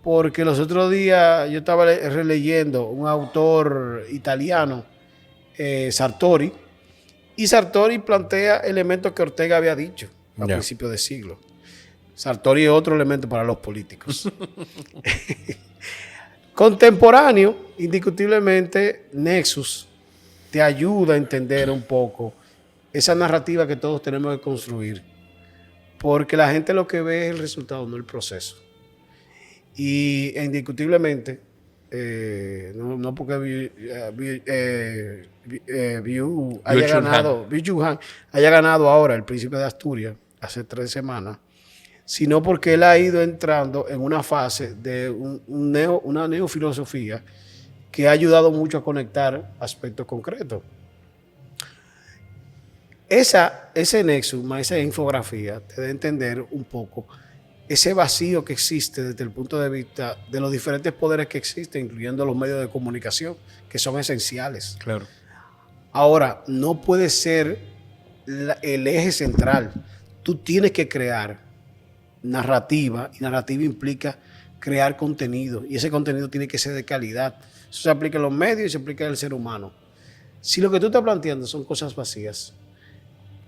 Porque los otros días yo estaba releyendo un autor italiano, Sartori, y Sartori plantea elementos que Ortega había dicho a principios de siglo. Sartori es otro elemento para los políticos. Contemporáneo, indiscutiblemente, Nexus te ayuda a entender un poco esa narrativa que todos tenemos que construir, porque la gente lo que ve es el resultado, no el proceso. Y indiscutiblemente, no porque Byung haya ganado ahora el Príncipe de Asturias hace 3 semanas, sino porque él ha ido entrando en una fase de una neofilosofía que ha ayudado mucho a conectar aspectos concretos. Ese nexus, esa infografía, te da a entender un poco ese vacío que existe desde el punto de vista de los diferentes poderes que existen, incluyendo los medios de comunicación, que son esenciales. Claro. Ahora, no puede ser el eje central. Tú tienes que crear narrativa, y narrativa implica crear contenido, y ese contenido tiene que ser de calidad. Eso se aplica en los medios y se aplica en el ser humano. Si lo que tú estás planteando son cosas vacías,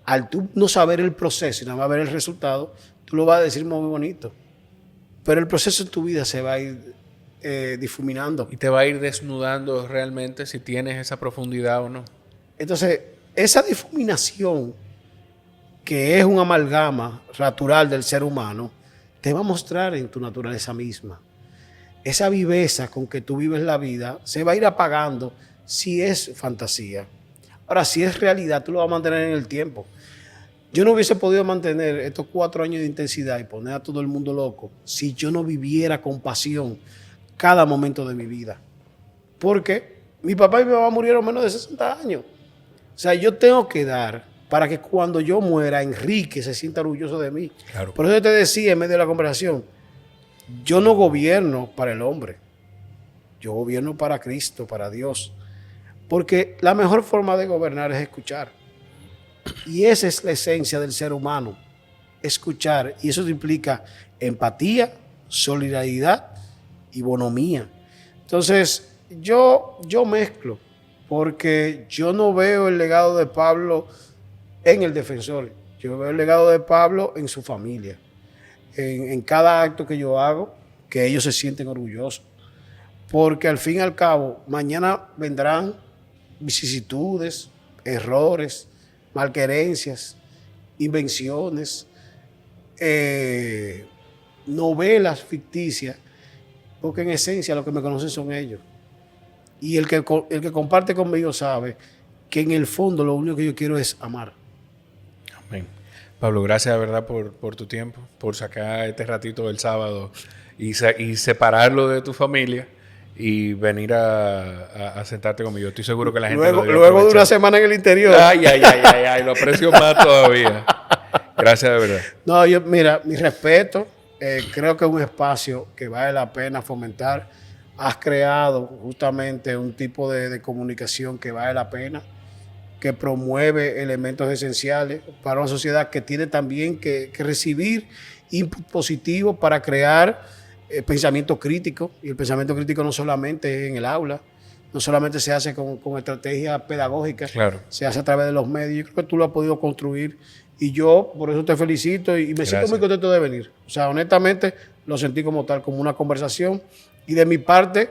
al tú no saber el proceso y nada más ver el resultado, tú lo vas a decir muy bonito. Pero el proceso en tu vida se va a ir difuminando. Y te va a ir desnudando realmente si tienes esa profundidad o no. Entonces, esa difuminación, que es un amalgama natural del ser humano, te va a mostrar en tu naturaleza misma. Esa viveza con que tú vives la vida se va a ir apagando si es fantasía. Ahora, si es realidad, tú lo vas a mantener en el tiempo. Yo no hubiese podido mantener estos 4 años de intensidad y poner a todo el mundo loco si yo no viviera con pasión cada momento de mi vida. Porque mi papá y mi mamá murieron menos de 60 años. O sea, yo tengo que dar para que cuando yo muera, Enrique se sienta orgulloso de mí. Claro. Por eso te decía en medio de la conversación, yo no gobierno para el hombre. Yo gobierno para Cristo, para Dios. Porque la mejor forma de gobernar es escuchar. Y esa es la esencia del ser humano, escuchar. Y eso implica empatía, solidaridad y bonomía. Entonces, yo mezclo, porque yo no veo el legado de Pablo en el defensor. Yo veo el legado de Pablo en su familia. En cada acto que yo hago, que ellos se sienten orgullosos. Porque al fin y al cabo, mañana vendrán vicisitudes, errores, malquerencias, invenciones, novelas ficticias, porque en esencia lo que me conocen son ellos. Y el que comparte conmigo sabe que en el fondo lo único que yo quiero es amar. Amén. Pablo, gracias de verdad por tu tiempo, por sacar este ratito del sábado y separarlo de tu familia y venir a sentarte conmigo. Estoy seguro que la gente luego de una semana en el interior. Ay, lo aprecio más todavía. Gracias de verdad. No, mira, mi respeto. Creo que es un espacio que vale la pena fomentar. Has creado justamente un tipo de comunicación que vale la pena, que promueve elementos esenciales para una sociedad que tiene también que recibir input positivo para crear pensamiento crítico. Y el pensamiento crítico no solamente es en el aula, no solamente se hace con estrategias pedagógicas, claro, se hace a través de los medios. Yo creo que tú lo has podido construir y yo por eso te felicito y me siento muy contento de venir. O sea, honestamente lo sentí como tal, como una conversación y de mi parte,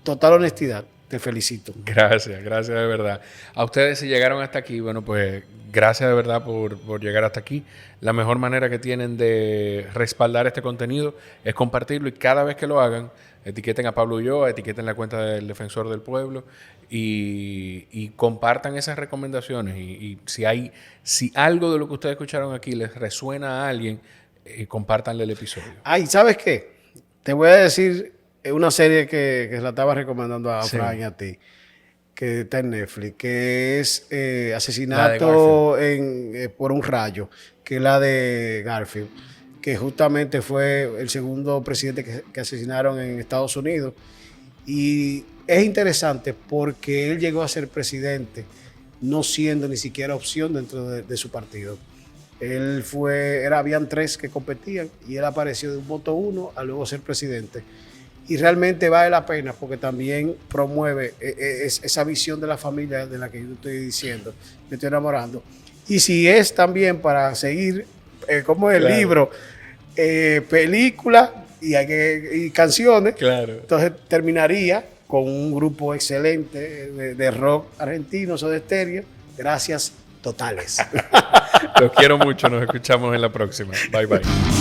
total honestidad. Te felicito. Gracias de verdad. A ustedes si llegaron hasta aquí, bueno, pues gracias de verdad por llegar hasta aquí. La mejor manera que tienen de respaldar este contenido es compartirlo y cada vez que lo hagan, etiqueten a Pablo Ulloa, etiqueten la cuenta del Defensor del Pueblo y compartan esas recomendaciones. Y si algo de lo que ustedes escucharon aquí les resuena a alguien, compártanle el episodio. Ay, ¿sabes qué? Te voy a decir una serie que la estaba recomendando a Fran y a ti, que está en Netflix, que es Asesinato por un rayo, que es la de Garfield, que justamente fue el segundo presidente que asesinaron en Estados Unidos. Y es interesante porque él llegó a ser presidente no siendo ni siquiera opción dentro de su partido. Habían 3 que competían y él apareció de un voto 1 a luego ser presidente. Y realmente vale la pena porque también promueve esa visión de la familia de la que yo estoy diciendo, me estoy enamorando. Y si es también para seguir, como el libro, películas y canciones, entonces terminaría con un grupo excelente de rock argentino, Soda Stereo. Gracias totales. Los quiero mucho, nos escuchamos en la próxima. Bye, bye.